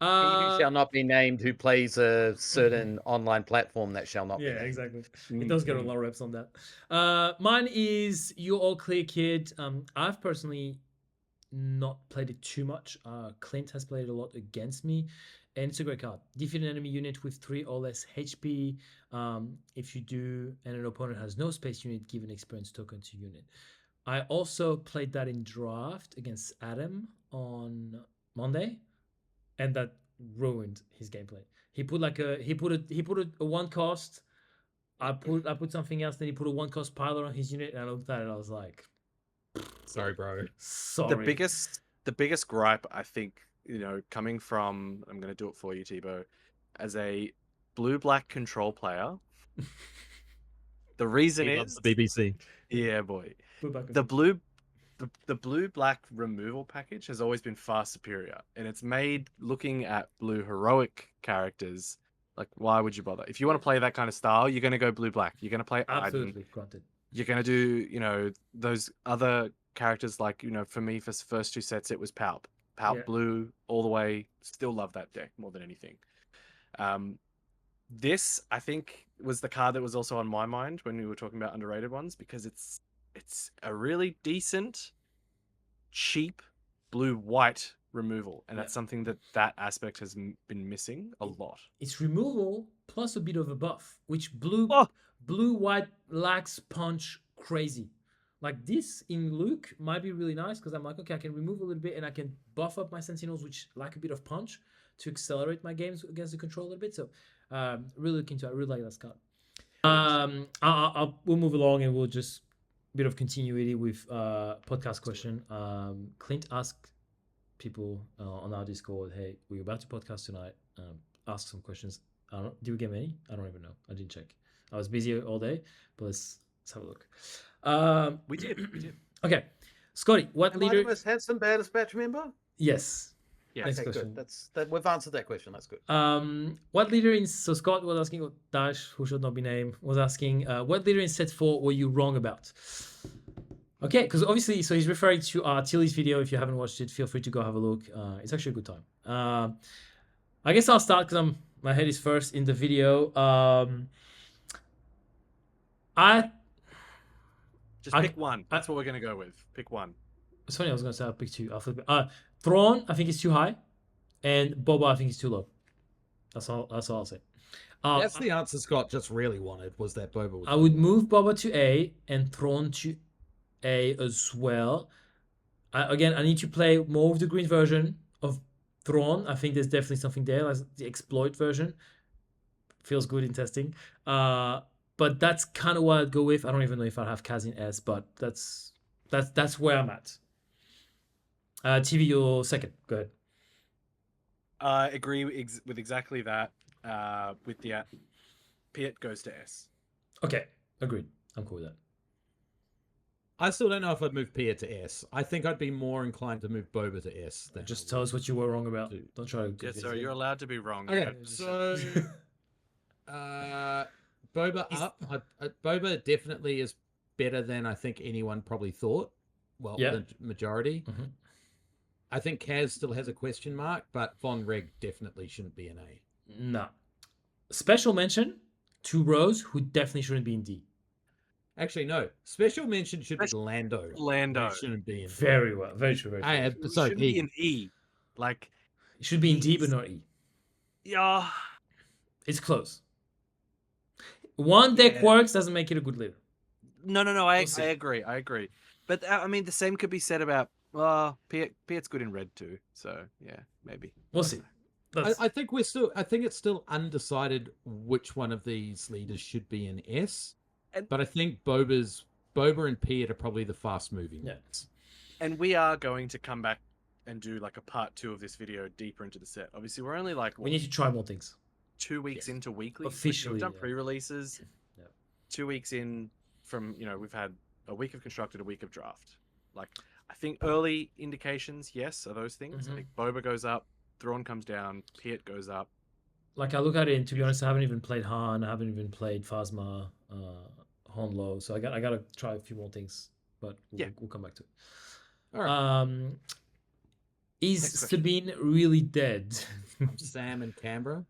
He who shall not be named, who plays a certain online platform that shall not be Yeah, named. exactly. It does get a lot of reps on that. Mine is You All Clear Kid. I've personally not played it too much. Clint has played it a lot against me, and it's a great card. Defeat an enemy unit with 3 or less HP. If you do, and an opponent has no space unit, give an experience token to unit. I also played that in draft against Adam on Monday, and that ruined his gameplay. He put a 1 cost I put something else. Then he put a 1-cost pilot on his unit, and I looked at it. I was like, Sorry, bro. sorry. The biggest gripe, I think, coming from, I'm going to do it for you, Tebow, as a blue-black control player. The reason He is loves the BBC. yeah, boy. Put back The blue the blue-black removal package has always been far superior, and it's made looking at blue heroic characters like, why would you bother? If you want to play that kind of style, you're going to go blue-black. You're going to play Iden. Absolutely, granted. You're going to do, those other characters like, for me, for the first 2 sets, it was Palp. Palp Yeah. blue all the way. Still love that deck more than anything. This, I think, was the card that was also on my mind when we were talking about underrated ones, because it's a really decent, cheap blue-white removal, and that's something that aspect has been missing a lot. It's removal plus a bit of a buff, which blue white lacks punch crazy. Like this in Luke might be really nice because I'm like, okay, I can remove a little bit and I can buff up my Sentinels, which lack a bit of punch, to accelerate my games against the control a little bit. So really looking to it. I really like that card. We'll move along and we'll just bit of continuity with podcast question. Clint asked people on our Discord, hey, we're about to podcast tonight. Ask some questions. Did we get many? I don't even know. I didn't check. I was busy all day, but let's have a look. We did. Okay, Scotty, what leader? Have had some Baddest batch, remember? Yes. Yeah. Next Okay, question. good. We've answered that question. That's good. What leader in Scott was asking, or Dash, who should not be named, was asking, what leader in set 4 were you wrong about? Okay, because obviously, so he's referring to Tilly's video. If you haven't watched it, feel free to go have a look. It's actually a good time. I guess I'll start because my head is first in the video. Pick one. That's what we're gonna go with. Pick one. It's funny, I was gonna say I'll pick 2. I'll flip it. Thrawn, I think is too high, and Boba, I think is too low. That's all I'll say. That's the answer Scott just really wanted, was that Boba was. I would move Boba to A and Thrawn to A as well. I need to play more of the green version of Thrawn. I think there's definitely something there, like the exploit version. Feels good in testing. But that's kind of what I'd go with. I don't even know if I'd have Kaz in S, but that's where I'm at. TV, you're second. Go ahead. I agree with exactly that. With the Piet goes to S. Okay, agreed. I'm cool with that. I still don't know if I'd move Pia to S. I think I'd be more inclined to move Boba to S. Than Just tell us what you were wrong about. Don't try to. Yeah, so you're allowed to be wrong. Okay, so Boba up. Boba definitely is better than I think anyone probably thought. Well, the majority. Mm-hmm. I think Kaz still has a question mark, but Von Reg definitely shouldn't be an A. No. Special mention to Rose, who definitely shouldn't be in D. Actually, no. Special mention should be Lando. Lando It shouldn't be in D. Very well. Very true. Very true. Sorry, should be in E. Like, It should be in D, but not E. yeah. It's close. One deck works doesn't make it a good leader. No. I agree. But I mean, the same could be said about Piet's good in red too. So yeah, maybe We'll see. I think it's still undecided which one of these leaders should be in S. But I think Boba and Piet are probably the fast moving ones. And we are going to come back and do like a part 2 of this video deeper into the set. Obviously, we're only like We need to try more things. 2 weeks into weekly. Officially, we've done yeah. pre-releases. Yeah. 2 weeks in from we've had a week of constructed, a week of draft. Like, I think early indications, yes, are those things. I think Boba goes up, Thrawn comes down, Piet goes up. Like, I look at it, and to be honest, I haven't even played Han, I haven't even played Phasma, Han Lo, so I gotta try a few more things, but we'll come back to it. All right. Is Sabine really dead? Sam and Canberra?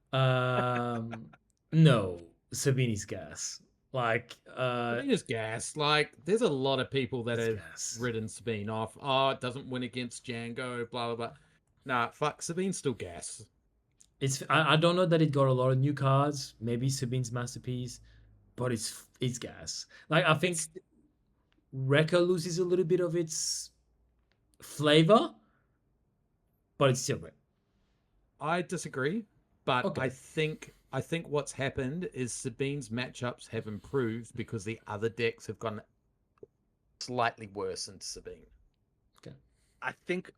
No, Sabine is gas. Like, I think it's gas. Like, there's a lot of people that have gas. written Sabine off. Oh, it doesn't win against Jango, blah, blah, blah. Nah, fuck, Sabine's still gas. I don't know that it got a lot of new cards. Maybe Sabine's masterpiece, but it's gas. Like, I think Rekka loses a little bit of its flavor, but it's still great. I disagree, but Okay. I think I think what's happened is Sabine's matchups have improved because the other decks have gone Slightly worse than Sabine. I think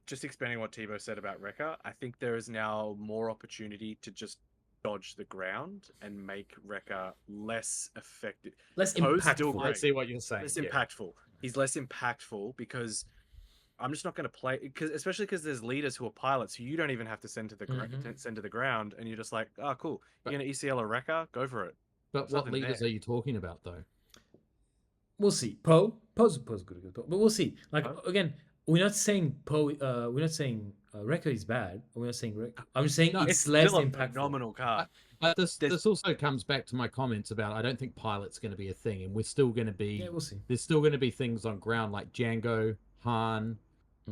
just expanding what Tebow said about Rekka, I think there is now more opportunity to just dodge the ground and make Rekka less effective. Less Poe's still impactful. I great. see what you're saying. Less yeah. impactful. He's less impactful because I'm just not going to play, especially because there's leaders who are pilots who you don't even have to send to the send to the ground, and you're just like, oh, cool. You're going to ECL a Rekka? Go for it. But There's what nothing leaders there. are you talking about, though? We'll see. Poe's good, but we'll see. Like Poe? again, we're not saying we're not saying Rekka is bad. We're not saying I'm just saying No, it's It's less still a impactful. phenomenal card. But There's- this also comes back to my comments about I don't think pilot's going to be a thing, and we're still going to be. Yeah, we'll see. There's still going to be things on ground like Jango, Han,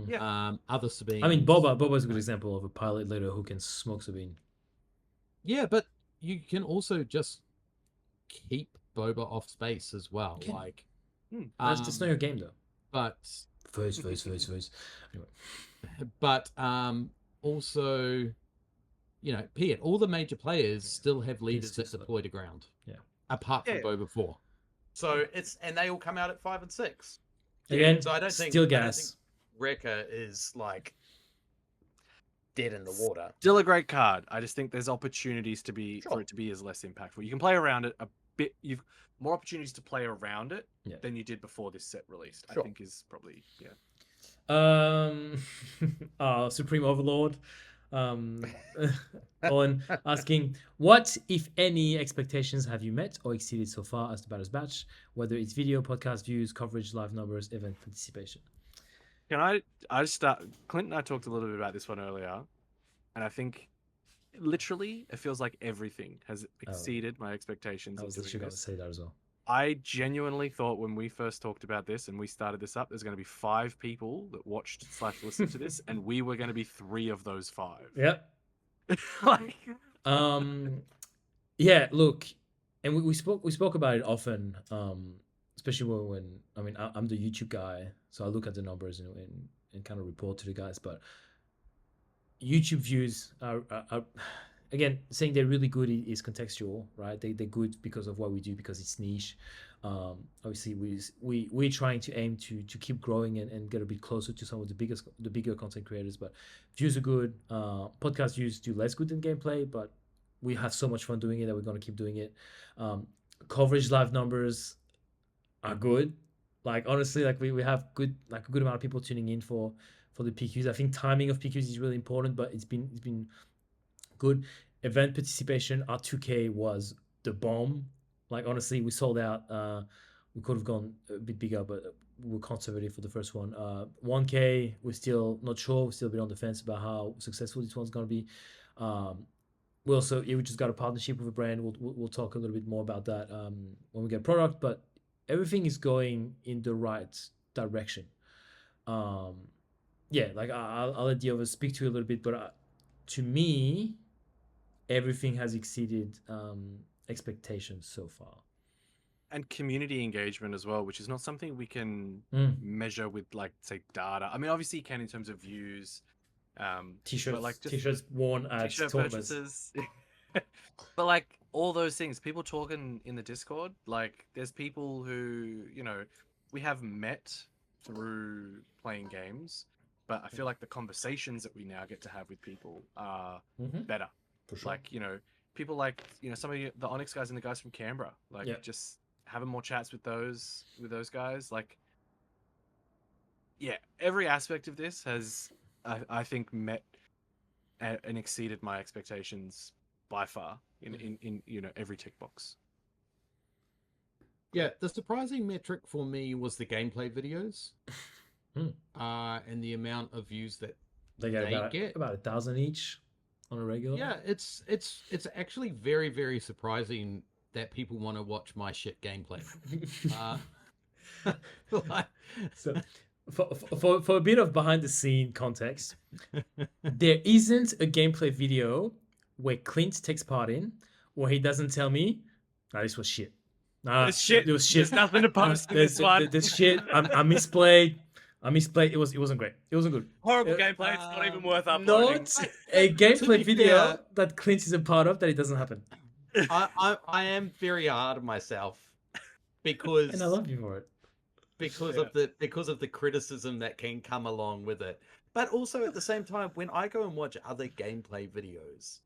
Yeah. other Sabines. I mean, Boba's a good example of a pilot leader who can smoke Sabine. Yeah, but you can also just keep Boba off space as well. Can. Like, That's not your game though. but First. Anyway. but also, you know, Piet, all the major players still have leaders that deploy to ground. Yeah. Apart from Yeah. Boba 4. So and they all come out at 5 and 6. Again, So I don't think still gas. Rekka is like dead in the water. Still a great card. I just think there's opportunities to be Sure. for it to be as less impactful. You can play around it a bit. You've more opportunities to play around it Yeah. than you did before this set released. Sure. I think is probably Supreme Overlord, Owen asking, what, if any, expectations have you met or exceeded so far as the Baddest Batch, whether it's video, podcast views, coverage, live numbers, event participation? Can I just start? Clint and I talked a little bit about this one earlier, and I think literally it feels like everything has exceeded my expectations. I was literally going to say that as well. I genuinely thought when we first talked about this and we started this up, there's going to be 5 people that watched / listened to this, and we were going to be 3 of those 5. Yep. Like, yeah, look, and we spoke about it often, especially when I mean I'm the YouTube guy, so I look at the numbers and kind of report to the guys, but YouTube views are again, saying they're really good is contextual, right? They're good because of what we do, because it's niche. Obviously, we're trying to aim to keep growing and get a bit closer to some of the bigger content creators. But views are good. Podcast views do less good than gameplay, but we have so much fun doing it that we're gonna keep doing it. Coverage live numbers are good. Like honestly, like we have a good amount of people tuning in for the PQs. I think timing of PQs is really important, but it's been good. Event participation, our 2K was the bomb. Like honestly, we sold out. We could have gone a bit bigger, but we were conservative for the first one. 1K, we're still not sure. We're still a bit on the fence about how successful this one's going to be. We just got a partnership with a brand. We'll talk a little bit more about that when we get a product. But everything is going in the right direction. Yeah, like I'll let the others speak to you a little bit, but to me, everything has exceeded expectations so far. and community engagement as well, which is not something we can measure with, like, say, data. I mean, obviously you can in terms of views, T-shirts, but like just T-shirts worn at t-shirt tournaments. purchases. But like all those things, people talking in the Discord, like there's people who, you know, we have met through playing games, but I feel like the conversations that we now get to have with people are better. For sure. Like, you know, people like, you know, some of the Onyx guys and the guys from Canberra, like just having more chats with those guys. Like, yeah, every aspect of this has, I think, met and exceeded my expectations by far in you know, every tick box. Yeah, the surprising metric for me was the gameplay videos, and the amount of views that they get about 1,000 each on a regular. Yeah, it's actually very, very surprising that people want to watch my shit gameplay. So, for a bit of behind the scene context, there isn't a gameplay video where Clint takes part in where he doesn't tell me, "Nah, this was shit. Nah, This shit. It was shit. There's nothing to post in this one. This shit. I misplayed. I misplayed. It wasn't great. It wasn't good. Horrible Uh, gameplay. It's not even worth uploading. Not a gameplay be video fair- that Clint is a part of that it doesn't happen. I am very hard on myself because And I love you for it. because of the criticism that can come along with it. But also at the same time, when I go and watch other gameplay videos,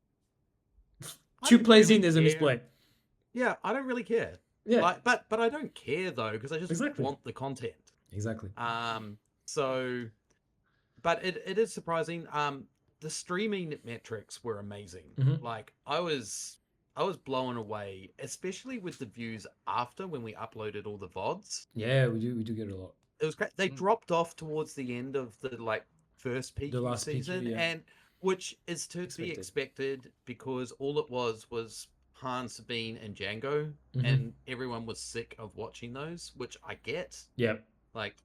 I 2 don't plays really in, there's a care. misplay. Yeah, I don't really care. Yeah, Like, but I don't care though because I just Exactly. want the content. exactly. So, but it is surprising. The streaming metrics were amazing. Mhm. Like I was blown away, especially with the views after when we uploaded all the VODs. Yeah, we do get it a lot. It was great. They Mm. dropped off towards the end of the first PQ last PQ, season, yeah. and which is to be Expected. expected because all it was Han, Sabine, and Jango, Mhm. and everyone was sick of watching those, which I get. Yeah, Like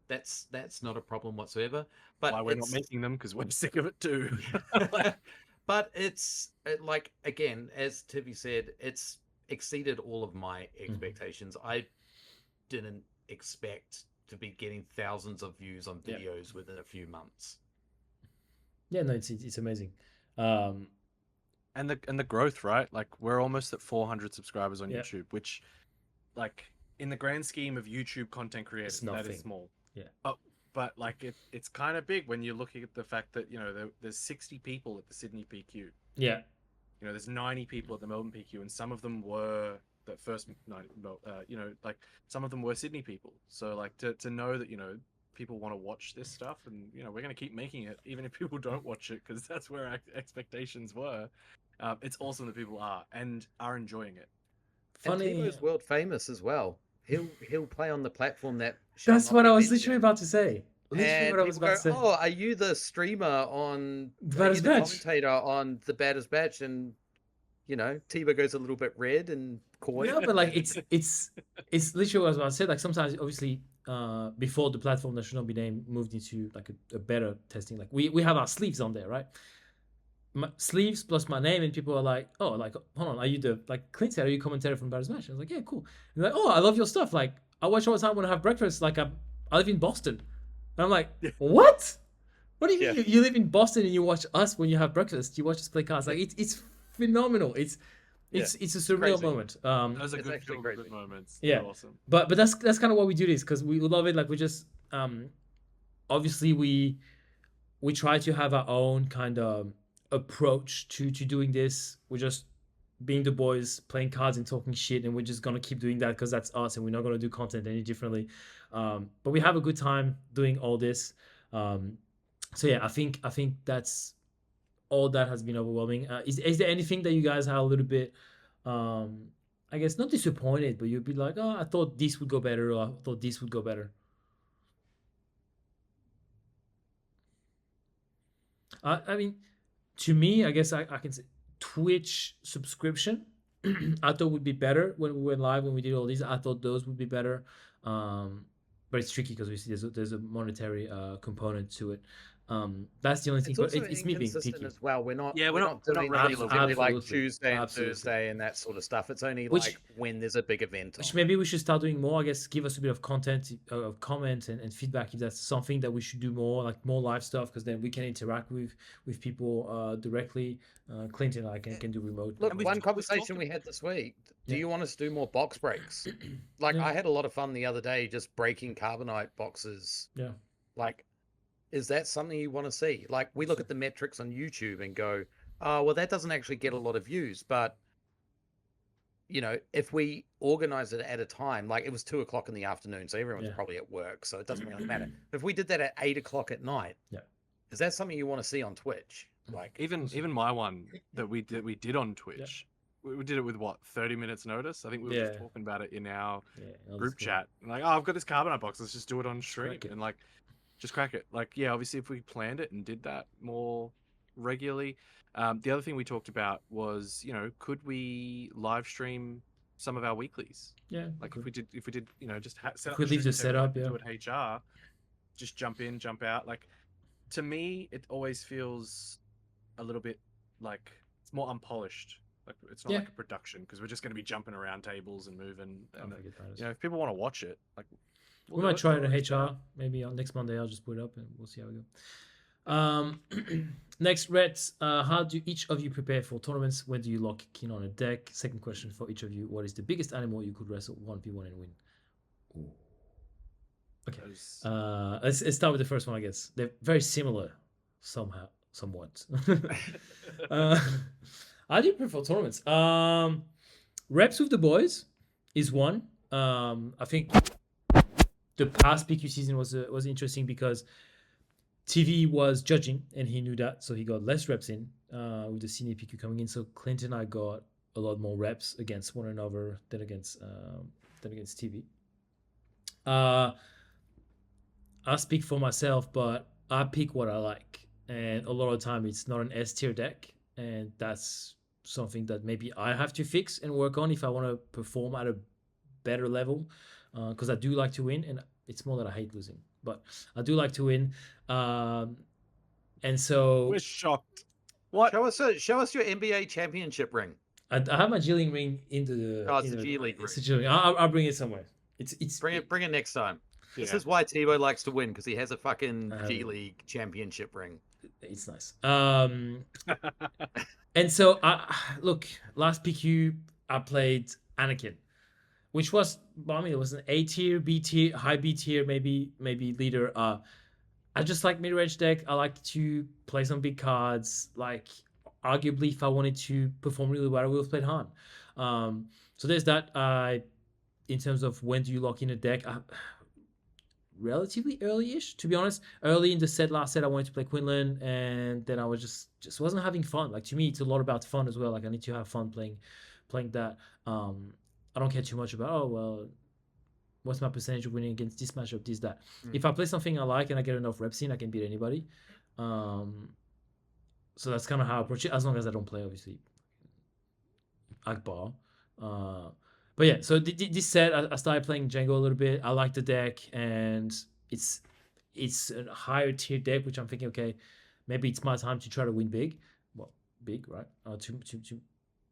that's not a problem whatsoever. But Why we're not it's- making them because we're sick of it too. but it's like again, as Tiffy said, it's exceeded all of my expectations. I didn't expect to be getting thousands of views on Yeah. videos within a few months. yeah. No, it's amazing. and the growth, right? Like we're almost at 400 subscribers on Yeah. YouTube, which, like, in the grand scheme of YouTube content creators, that nothing. is small. Yeah. Oh, but like it's kind of big when you're looking at the fact that there's 60 people at the Sydney PQ. Yeah, There's 90 people at the Melbourne PQ, and some of them were that first 90. Like some of them were Sydney people. So like to know that people want to watch this stuff, and we're gonna keep making it even if people don't watch it because that's where our expectations were. It's awesome that people are enjoying it. funny. And Tebo's world famous as well. He'll play on the platform that. shall That's not what be I was literally mentioned. about to say. Literally And what I was people about go, to say. "Oh, are you the streamer on? The Are you Baddest the Batch?" commentator on the Baddest Batch?" And Tebow goes a little bit red and coy. No, but like it's literally what I was about to say. Like sometimes, obviously, before the platform that should not be named moved into like a better testing. Like we have our sleeves on there, right? My sleeves plus my name, and people are like, "Oh, like hold on, are you the like Clint said? Are you a commentator from Baddest Match?" I was like, "Yeah, cool." And they're like, "Oh, I love your stuff. Like I watch all the time when I have breakfast. Like I live in Boston." And I'm like, "What? What do you mean Yeah. you live in Boston and you watch us when you have breakfast? You watch us play cards? Like it's phenomenal. It's a surreal Crazy. moment. Those are It's good actually feel crazy. good moments. Yeah. They're awesome. But that's kind of why we do this because we love it. Like we just obviously we try to have our own kind of approach to doing this. We're just being the boys playing cards and talking shit, and we're just gonna keep doing that because that's us, and we're not gonna do content any differently. But we have a good time doing all this. So yeah, I think that's all that has been overwhelming. Is there anything that you guys are a little bit I guess not disappointed, but you'd be like, oh, I thought this would go better, or I thought this would go better. I mean, to me, I guess I can say Twitch subscription. I thought would be better when we went live when we did all these. I thought those would be better, but it's tricky because we see there's a monetary component to it. That's the only thing. It's But also it's me being inconsistent picky. as well. We're not not doing regular things every, like Absolutely. Tuesday and Absolutely. Thursday and that sort of stuff. It's only Which- like when there's a big event. Which on. maybe we should start doing more. I guess give us a bit of content, of comment and feedback if that's something that we should do more, like more live stuff, because then we can interact with people directly. Clinton and I can do remote. Look, And we've one talked conversation we had this week. Do Yeah. you want us to do more box breaks? Like Yeah. I had a lot of fun the other day just breaking carbonite boxes. Yeah. Like, is that something you want to see? Like we look at the metrics on YouTube and go, oh, well, that doesn't actually get a lot of views, but if we organize it at a time, like it was 2:00 in the afternoon, so everyone's Yeah. probably at work, so it doesn't really matter. If we did that at 8:00 at night, Yeah. is that something you want to see on Twitch? Like, Even my one that we did on Twitch, we did it with what 30 minutes notice. I think we were just Yeah. talking about it in our Yeah, group chat. Like, oh, I've got this carbonite box. Let's just do it on stream crack it. and like just crack it. Like, yeah, obviously if we planned it and did that more regularly. The other thing we talked about was, could we live stream some of our weeklies? Yeah. Like if we did, just set If up we the leave the stream table like setup, we yeah. do at HR, just jump in, jump out. Like, to me, it always feels a little bit like it's more unpolished. Like it's not Yeah. like a production because we're just going to be jumping around tables and moving. Can't And forget that as if people want to watch it, like We might try it in HR. Maybe on next Monday I'll just put it up and we'll see how we go. Next, Reds. How do each of you prepare for tournaments? When do you lock in on a deck? Second question for each of you: what is the biggest animal you could wrestle 1v1 and win? Ooh. Okay. Let's start with the first one. I guess they're very similar, somewhat. How do you prepare for tournaments? Reps with the boys is one. I think the past PQ season was interesting because TV was judging and he knew that, so he got less reps in with the senior PQ coming in. So Clint and I got a lot more reps against one another than against TV. I speak for myself, but I pick what I like, and a lot of the time it's not an S tier deck, and that's something that maybe I have to fix and work on if I want to perform at a better level, because I do like to win, and it's more that I hate losing, but I do like to win, and so We're shocked. What? Show us your NBA championship ring. I have my G League ring into the. Oh, it's the G League It's ring. a G League. I'll bring it somewhere. Bring it next time. Yeah. This is why Tebow likes to win, because he has a fucking G League championship ring. It's nice. And so look, last PQ I played Anakin, which was, I mean, it was an A tier, B tier, high B tier, maybe leader. I just like mid-range deck. I like to play some big cards. Like, arguably, if I wanted to perform really well, I would have played Han. So there's that. In terms of when do you lock in a deck, relatively early-ish, to be honest. Early in the last set, I wanted to play Quinlan, and then I was just wasn't having fun. Like, to me, it's a lot about fun as well. Like, I need to have fun playing that. I don't care too much about, oh, well, what's my percentage of winning against this matchup, this, that. If I play something I like and I get enough reps in, I can beat anybody. So that's kind of how I approach it, as long as I don't play, obviously, Akbar. But yeah, so this set, I started playing Jango a little bit. I like the deck, and it's a higher tier deck, which I'm thinking, okay, maybe it's my time to try to win big. Well, big, right? To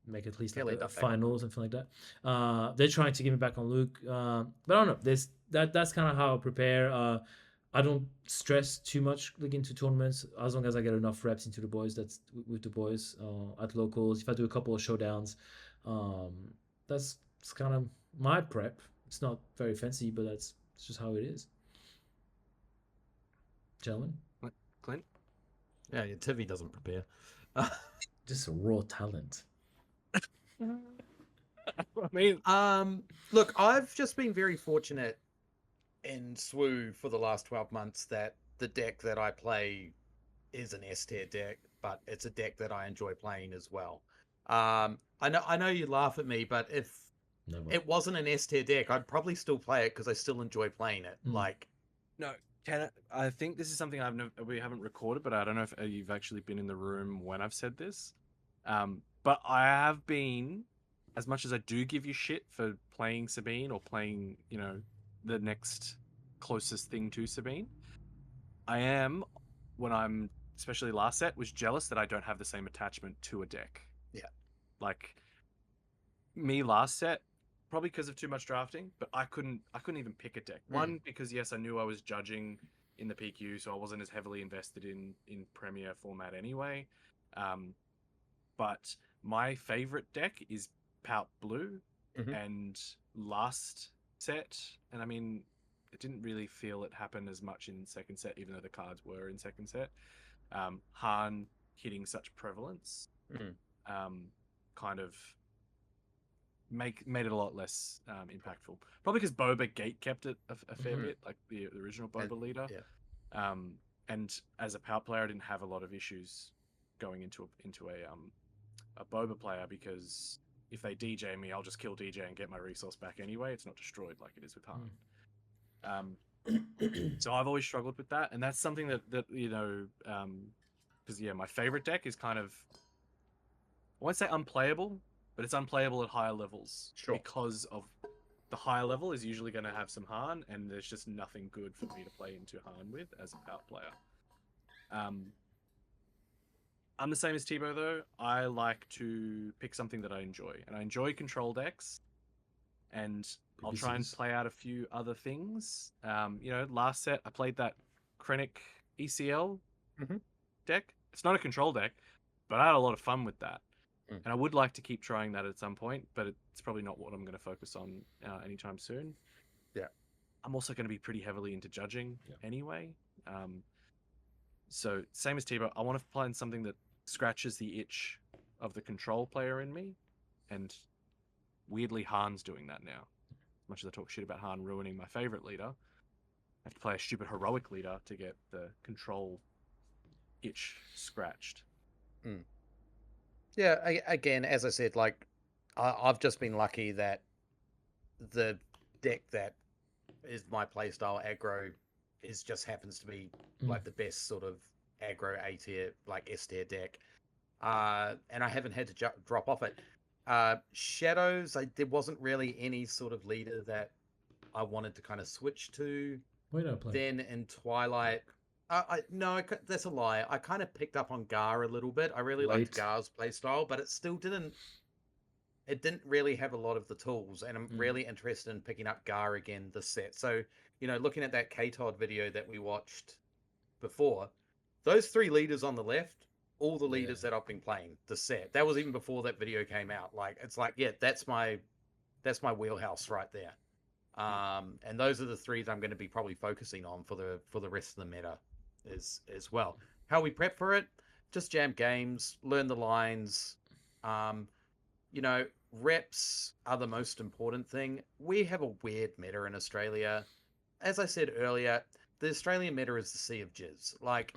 make at least like a final, something like that. They're trying to get me back on Luke, but I don't know. That's kind of how I prepare. I don't stress too much looking into tournaments, as long as I get enough reps into the boys. That's with the boys at locals. If I do a couple of showdowns, that's kind of my prep. It's not very fancy, but it's just how it is. Gentlemen, Clint? Yeah, Tivy doesn't prepare. Just a raw talent. I mean, look, I've just been very fortunate in SWU for the last 12 months that the deck that I play is an S tier deck, but it's a deck that I enjoy playing as well. I know you laugh at me, but if it wasn't an S tier deck, I'd probably still play it because I still enjoy playing it. Like, no, I think this is something we haven't recorded, but I don't know if you've actually been in the room when I've said this. But I have been, as much as I do give you shit for playing Sabine or playing, the next closest thing to Sabine, I am, when I'm, especially last set, was jealous that I don't have the same attachment to a deck. Yeah. Like, me last set, probably because of too much drafting, but I couldn't even pick a deck. One, because yes, I knew I was judging in the PQ, so I wasn't as heavily invested in Premier format anyway. But my favorite deck is Pout Blue, and last set, and I mean, it didn't really feel it happen as much in second set, even though the cards were in second set. Han hitting such prevalence, kind of made it a lot less impactful. Probably because Boba gate kept it a fair bit, like the original Boba leader. Yeah. And as a Pout player, I didn't have a lot of issues going into a Boba player, because if they DJ me, I'll just kill DJ and get my resource back anyway. It's not destroyed like it is with Han. So I've always struggled with that, and that's something that because my favorite deck is kind of, I won't say unplayable, but it's unplayable at higher levels. Sure. Because of the higher level is usually going to have some Han, and there's just nothing good for me to play into Han with as a Pout player. I'm the same as Tebow, though. I like to pick something that I enjoy, and I enjoy control decks. And I'll try and play out a few other things. Last set I played that Krennic ECL deck. It's not a control deck, but I had a lot of fun with that. And I would like to keep trying that at some point, but it's probably not what I'm going to focus on anytime soon. Yeah. I'm also going to be pretty heavily into judging anyway. So same as Tebow, I want to find something that scratches the itch of the control player in me. And weirdly, Han's doing that now. As much as I talk shit about Han ruining my favorite leader, I have to play a stupid heroic leader to get the control itch scratched. Yeah, again, as I said, like I've just been lucky that the deck that is my playstyle aggro just happens to be like the best sort of aggro A tier, like S tier deck, and I haven't had to drop off it. Shadows, there wasn't really any sort of leader that I wanted to kind of switch to. Why did I play? Then in Twilight, no, that's a lie. I kind of picked up on Gar a little bit. I really liked Gar's playstyle, but it still didn't. It didn't really have a lot of the tools, and I'm really interested in picking up Gar again this set. So, looking at that KTOD video that we watched before, those 3 leaders on the left, all the leaders that I've been playing this set. That was even before that video came out. Like, it's like, yeah, that's my wheelhouse right there. And those are the 3 that I'm going to be probably focusing on for the rest of the meta as well. How we prep for it? Just jam games, learn the lines. Reps are the most important thing. We have a weird meta in Australia. As I said earlier, the Australian meta is the sea of jizz. Like,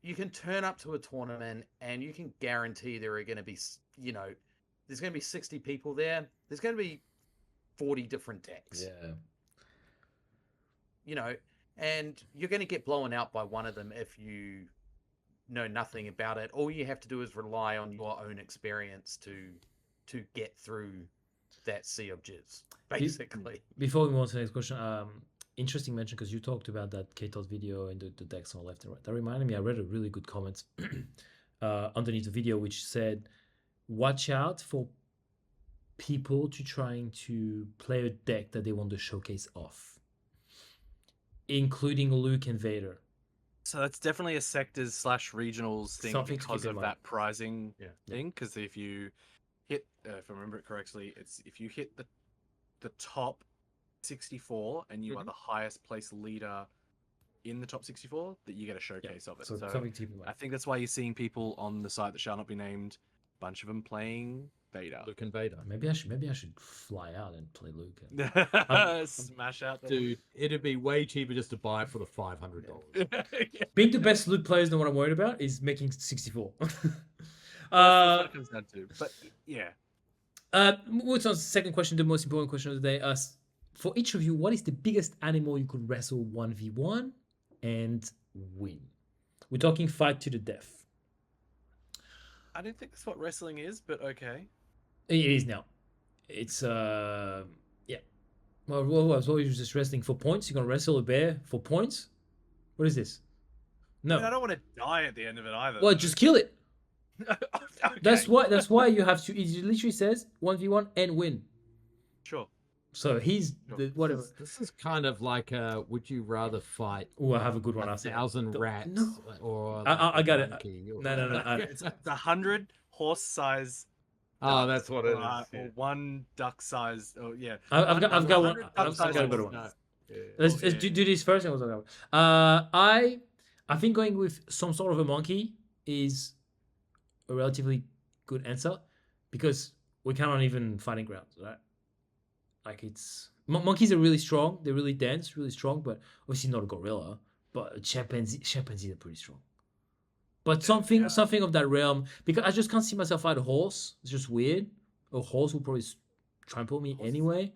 you can turn up to a tournament and you can guarantee there are going to be, there's going to be 60 people there. There's going to be 40 different decks. Yeah. And you're going to get blown out by one of them if you know nothing about it. All you have to do is rely on your own experience to get through that sea of jizz, basically. Before we move on to the next question, interesting mention, because you talked about that KTOD video and the decks on the left and right. That reminded me, I read a really good comment underneath the video, which said, watch out for people trying to play a deck that they want to showcase off, including Luke and Vader. So that's definitely a sectors/regionals thing Something to because keep in of mind. that pricing thing. Because if you hit, if I remember it correctly, it's if you hit the top 64 and you are the highest place leader in the top 64, that you get a showcase of it. So So something to keep in mind. I think that's why you're seeing people on the site that shall not be named, a bunch of them playing Vader. Luke and Vader. Maybe I should fly out and play Luke. Smash out the Dude, it'd be way cheaper just to buy it for the $500. Being the best Luke player is not what I'm worried about. Is making 64. That's what it comes down to. But yeah. What's on the second question, the most important question of the day? For each of you, what is the biggest animal you could wrestle 1v1 and win? We're talking fight to the death. I don't think that's what wrestling is, but okay. It is now. It's yeah. Well, what was just wrestling for points? You're gonna wrestle a bear for points? What is this? No. I mean, I don't want to die at the end of it either. Well, just kill it. Okay. That's why you have to. It literally says 1v1 and win. Sure. So he's the whatever. This is kind of like would you rather fight Oh, I have a good one. 1,000 rats No. or I got it. monkey or- No. It's 100 horse size. Oh, that's what it is. Or 1 duck size. Oh yeah. I've got one. 100 I've got a good one. No. Yeah. Let's do this first, and we'll talk about. I think going with some sort of a monkey is a relatively good answer, because we cannot even fighting grounds, right? Like, it's monkeys are really strong. They're really dense, really strong, but obviously not a gorilla. But chimpanzees are pretty strong. But something of that realm, because I just can't see myself fight a horse. It's just weird. A horse will probably trample me anyway.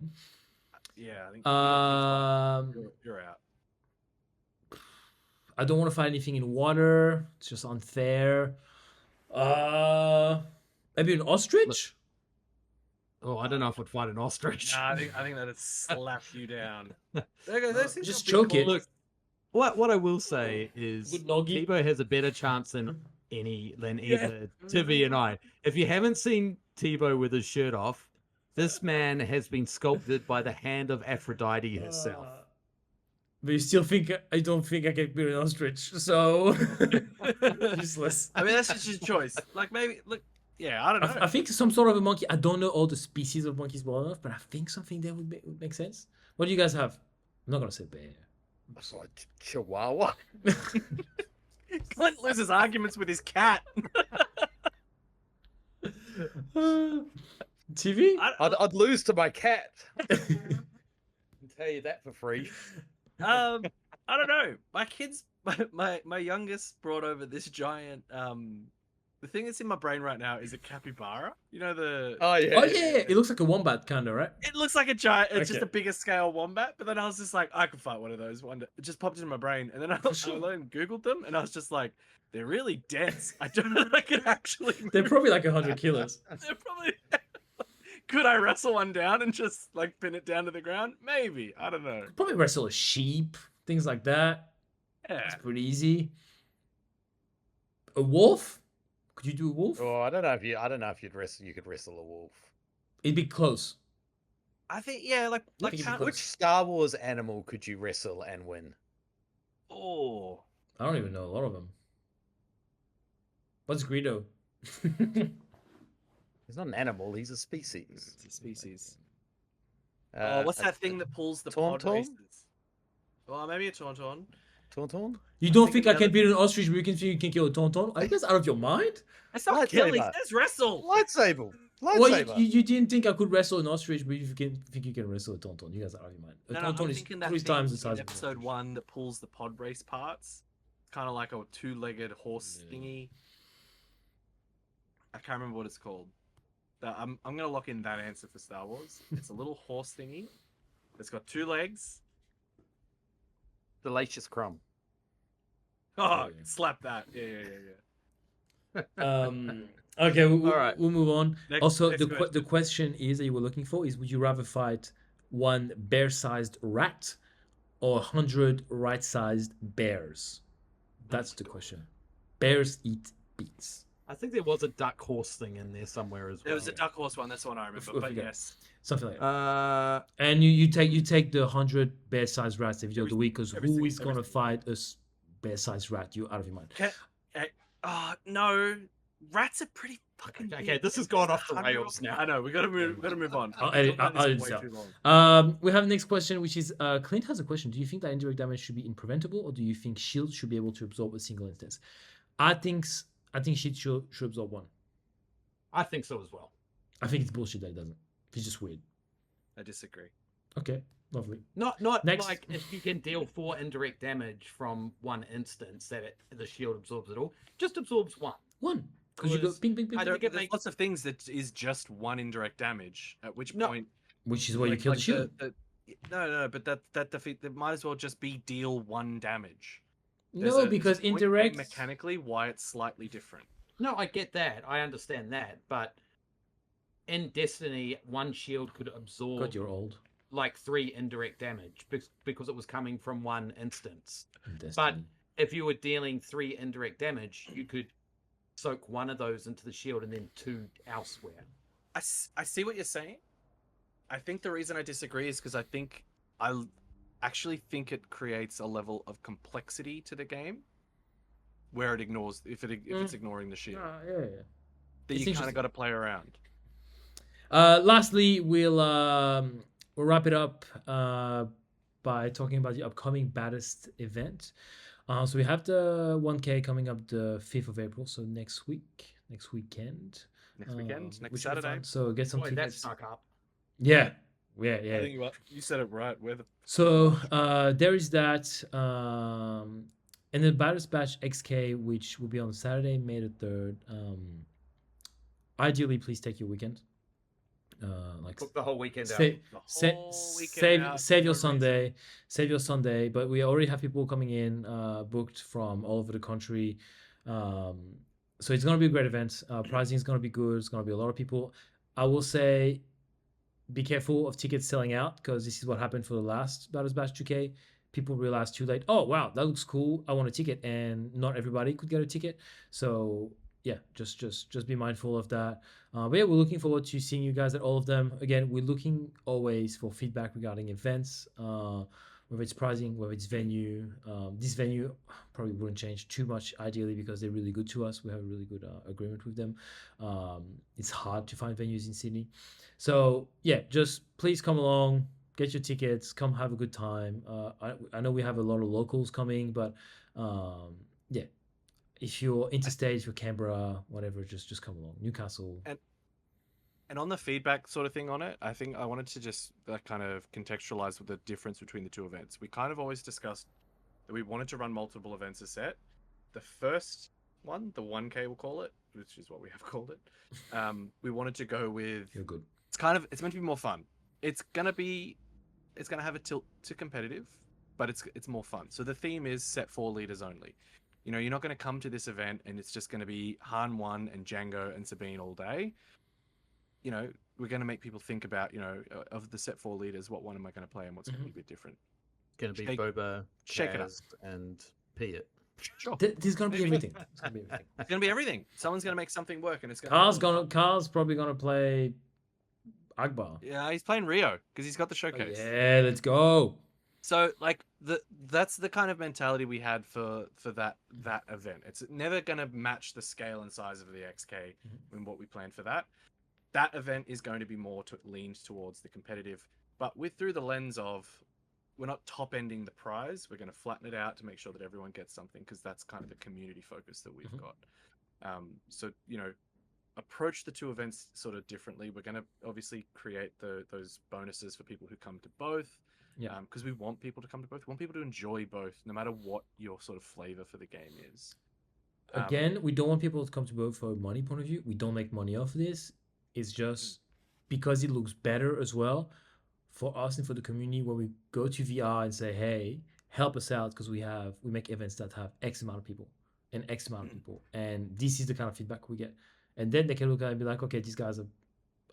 Yeah. I think you're out. I don't want to fight anything in water. It's just unfair. Maybe an ostrich. Oh, I don't know if I'd fight an ostrich. Nah, I think that'd slap you down. Just choke it. Look, what I will say is Good noggy. Tebow has a better chance than either Tivy and I. If you haven't seen Tebow with his shirt off, This man has been sculpted by the hand of Aphrodite herself. But you still think I don't think I can build an ostrich, so useless. I mean, that's just his choice. Like maybe, look, yeah, I don't know. I think some sort of a monkey. I don't know all the species of monkeys well enough, but I think something that would make sense. What do you guys have? I'm not gonna say bear. It's like Chihuahua. Clint loses arguments with his cat. TV? I'd lose to my cat. I can tell you that for free. I don't know. My kids, my youngest brought over this giant. The thing that's in my brain right now is a capybara. You know the. Oh yeah. Oh yeah, it looks like a wombat, kind of, right? It looks like a giant. It's just Okay. a bigger scale wombat. But then I was just like, I could fight one of those. One day. It just popped into my brain, and then I googled them, and I was just like, they're really dense. I don't know if I could actually. They're probably like 100 kilos. They're probably. Could I wrestle one down and just like pin it down to the ground? Maybe. I don't know. Probably wrestle a sheep, things like that. Yeah. It's pretty easy. A wolf? Could you do a wolf? Oh, I don't know if you'd wrestle. You could wrestle a wolf. It'd be close. I think like think it'd be close. Which Star Wars animal could you wrestle and win? oh. I don't even know a lot of them. What's Greedo? He's not an animal. He's a species. It's a species. a What's that thing that pulls the pod Tauntaun? races? Well, maybe a tauntaun. Tauntaun? You don't think think I can another- beat an ostrich, but you think you can kill a tauntaun? Are you guys out of your mind? That's not Lightsaber. killing. That's wrestle. Lightsaber. Well, Lightsaber. you didn't think I could wrestle an ostrich, but you think you can wrestle a tauntaun. You guys are out of your mind. A No, tauntaun I'm is thinking that 3 thing times the in size of an episode ostrich. 1 that pulls the pod race parts. Kind of like a 2-legged horse Yeah. thingy. I can't remember what it's called. I'm gonna lock in that answer for Star Wars. It's a little horse thingy. It's got 2 legs. Delicious crumb. Oh, Yeah. slap that. Yeah. Okay, All right. we'll move on. Next- Also, next the question is that you were looking for is: would you rather fight one bear-sized rat or 100 right-sized bears? That's the question. Bears eat beets. I think there was a duck horse thing in there somewhere as well. There was a duck horse one. That's the one I remember. If But we get- yes, Something like that. Uh, And you take the 100 bear-sized rats every day of the week, because every who single- is gonna every fight a bear-sized rat? You out of your mind. no, rats are pretty fucking. Okay, big. this has gone off the 100 rails now. I know. We gotta move. On. I'll I've edit- talked about I'll this edit way it too long. We have the next question, which is Clint has a question. Do you think that indirect damage should be impreventable, or do you think shield should be able to absorb a single instance? I think shield should absorb one. I think so as well. I think it's bullshit that it doesn't. It's just weird. I disagree. Okay, lovely. Not Next. like if you can deal 4 indirect damage from one instance that the shield absorbs it all. Just absorbs 1. One, because you go Because ping, ping, ping, I ping, think it There's makes- lots of things that is just 1 indirect damage. At which No. point, which is where you like- kill like the shield. no, but that defeat that might as well just be deal 1 damage. No, because there's a point indirect. mechanically why it's slightly different. No, I get that. I understand that. But in Destiny, 1 shield could absorb God, you're old. like 3 indirect damage because it was coming from 1 instance. in But Destiny. if you were dealing 3 indirect damage, you could soak 1 of those into the shield and then 2 elsewhere. I see what you're saying. I think the reason I disagree is because I actually think it creates a level of complexity to the game where it ignores if it's ignoring the shield Yeah. that It's you kind interesting. of got to play around. Lastly, we'll wrap it up by talking about the upcoming Baddest event. So we have the 1K coming up the 5th of April, so next weekend. Next weekend, next which will be Saturday. fun. So get some Boy, that tickets. snuck up. Yeah. I think you said it right. Where the So there is that, and then Baddest Batch XK, which will be on Saturday, May the 3rd. Ideally, please take your weekend. Like Book the whole weekend out. Sa- the sa- whole weekend out save for your no reason. save your Sunday. But we already have people coming in, booked from all over the country. So it's gonna be a great event. Pricing is gonna be good. It's gonna be a lot of people. I will say, be careful of tickets selling out, because this is what happened for the last Battles Batch 2K. People realized too late, oh wow, that looks cool, I want a ticket, and not everybody could get a ticket. So yeah, just be mindful of that. But yeah, we're looking forward to seeing you guys at all of them. Again, we're looking always for feedback regarding events, whether it's pricing, whether it's venue. This venue probably wouldn't change too much ideally because they're really good to us. We have a really good agreement with them. It's hard to find venues in Sydney, so yeah, just please come along, get your tickets, come have a good time. I know we have a lot of locals coming, but yeah, if you're interstate, if you're Canberra, whatever, just come along. Newcastle. And on the feedback sort of thing on it, I think I wanted to just kind of contextualize with the difference between the two events. We kind of always discussed that we wanted to run multiple events a set. The first one, the 1K we'll call it, which is what we have called it, we wanted to go with. You're good. It's meant to be more fun. It's gonna have a tilt to competitive, but it's more fun. So the theme is set 4 leaders only. You know, you're not going to come to this event and it's just going to be Han 1 and Jango and Sabine all day. You know, we're going to make people think about, you know, of the set 4 leaders, what one am I going to play and what's going to be a bit different. Going to be Boba, shake it up. Kaz, and Piet. Sure. There's gonna be everything. It's gonna be everything. It's going to be everything. Someone's going to make something work and it's going Carl's probably gonna play Akbar. Yeah, he's playing Rio because he's got the showcase. Yeah, let's go. So like that's the kind of mentality we had for that event. It's never going to match the scale and size of the XK in what we planned for that. That event is going to be more leaned towards the competitive, but through the lens of we're not top ending the prize. We're going to flatten it out to make sure that everyone gets something because that's kind of the community focus that we've got. So you know, approach the two events sort of differently. We're going to obviously create those bonuses for people who come to both. Yeah. Because we want people to come to both. We want people to enjoy both, no matter what your sort of flavor for the game is. Again, we don't want people to come to both for a money point of view. We don't make money off this. It's just because it looks better as well for us and for the community when we go to VR and say, hey, help us out because we make events that have X amount of people and X amount of people. And this is the kind of feedback we get. And then they can look at it and be like, okay, these guys are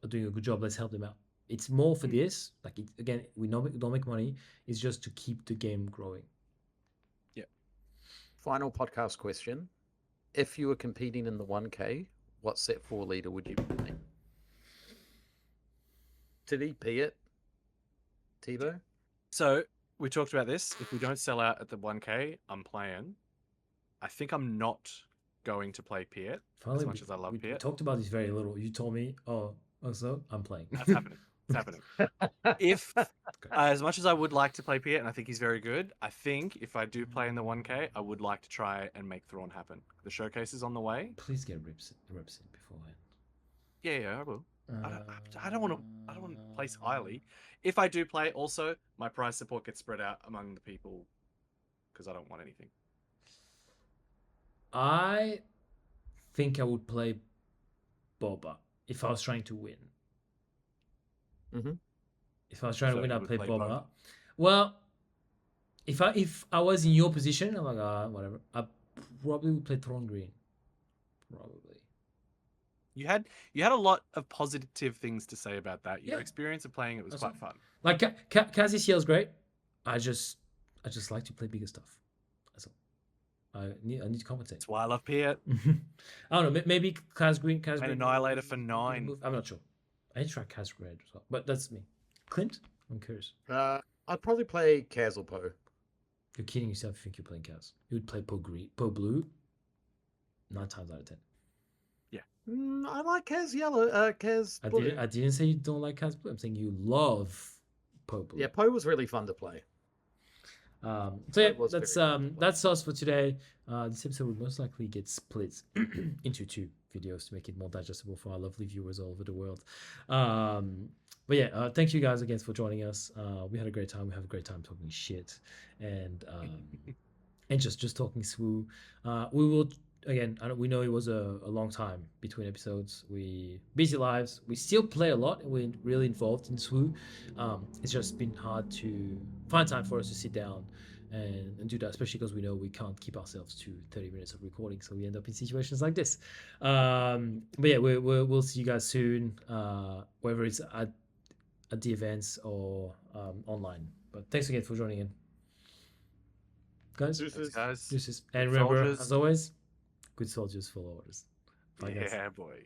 doing a good job. Let's help them out. It's more for this. Like, again, we don't make money. It's just to keep the game growing. Yeah. Final podcast question. If you were competing in the 1K, what set 4 leader would you be playing? Tiddy, Piet, Tebow? So we talked about this. If we don't sell out at the 1K, I'm playing. I think I'm not going to play Piet as much as I love Piet. We talked about this very little. You told me, so I'm playing. That's happening. It's happening. If as much as I would like to play Piet, and I think he's very good, I think if I do play in the 1K, I would like to try and make Thrawn happen. The showcase is on the way. Please get reps in beforehand. Yeah, I will. I don't want to place highly. If I do play, also my prize support gets spread out among the people because I don't want anything. I think I would play Boba if I was trying to win. If I was trying to win, I'd play Boba. Well, if I was in your position, I'm like, whatever. I probably would play Thrawn Green. Probably. You had a lot of positive things to say about that. Your experience of playing it was quite fun. Like Kaz is great. I just like to play bigger stuff. That's all. I need to compensate. That's why I love Piet. I don't know. Maybe Kaz Green. Annihilator for 9. I'm not sure. I need to try Kaz Red as well, but that's me. Clint, I'm curious. I'd probably play Kaz or Poe. You're kidding yourself if you think you're playing Kaz. You would play Poe Green, Poe Blue. 9 times out of 10. Yeah. I like Kaz Yellow. Kaz Blue. I didn't say you don't like Kaz Blue. I'm saying you love Poe Blue. Yeah, Poe was really fun to play. So yeah, that's us for today. This episode will most likely get split into 2 videos to make it more digestible for our lovely viewers all over the world. But yeah, thank you guys again for joining us. We had a great time. We have a great time talking shit and just talking swoo. We will again. We know it was a long time between episodes. We busy lives. We still play a lot and we're really involved in swoo. It's just been hard to find time for us to sit down and do that, especially because we know we can't keep ourselves to 30 minutes of recording, so we end up in situations like this. But yeah, we'll see you guys soon, whether it's at the events or online. But thanks again for joining in, guys. Deuces. Deuces. And remember, as always, good soldiers follow orders. I guess. Yeah, boy.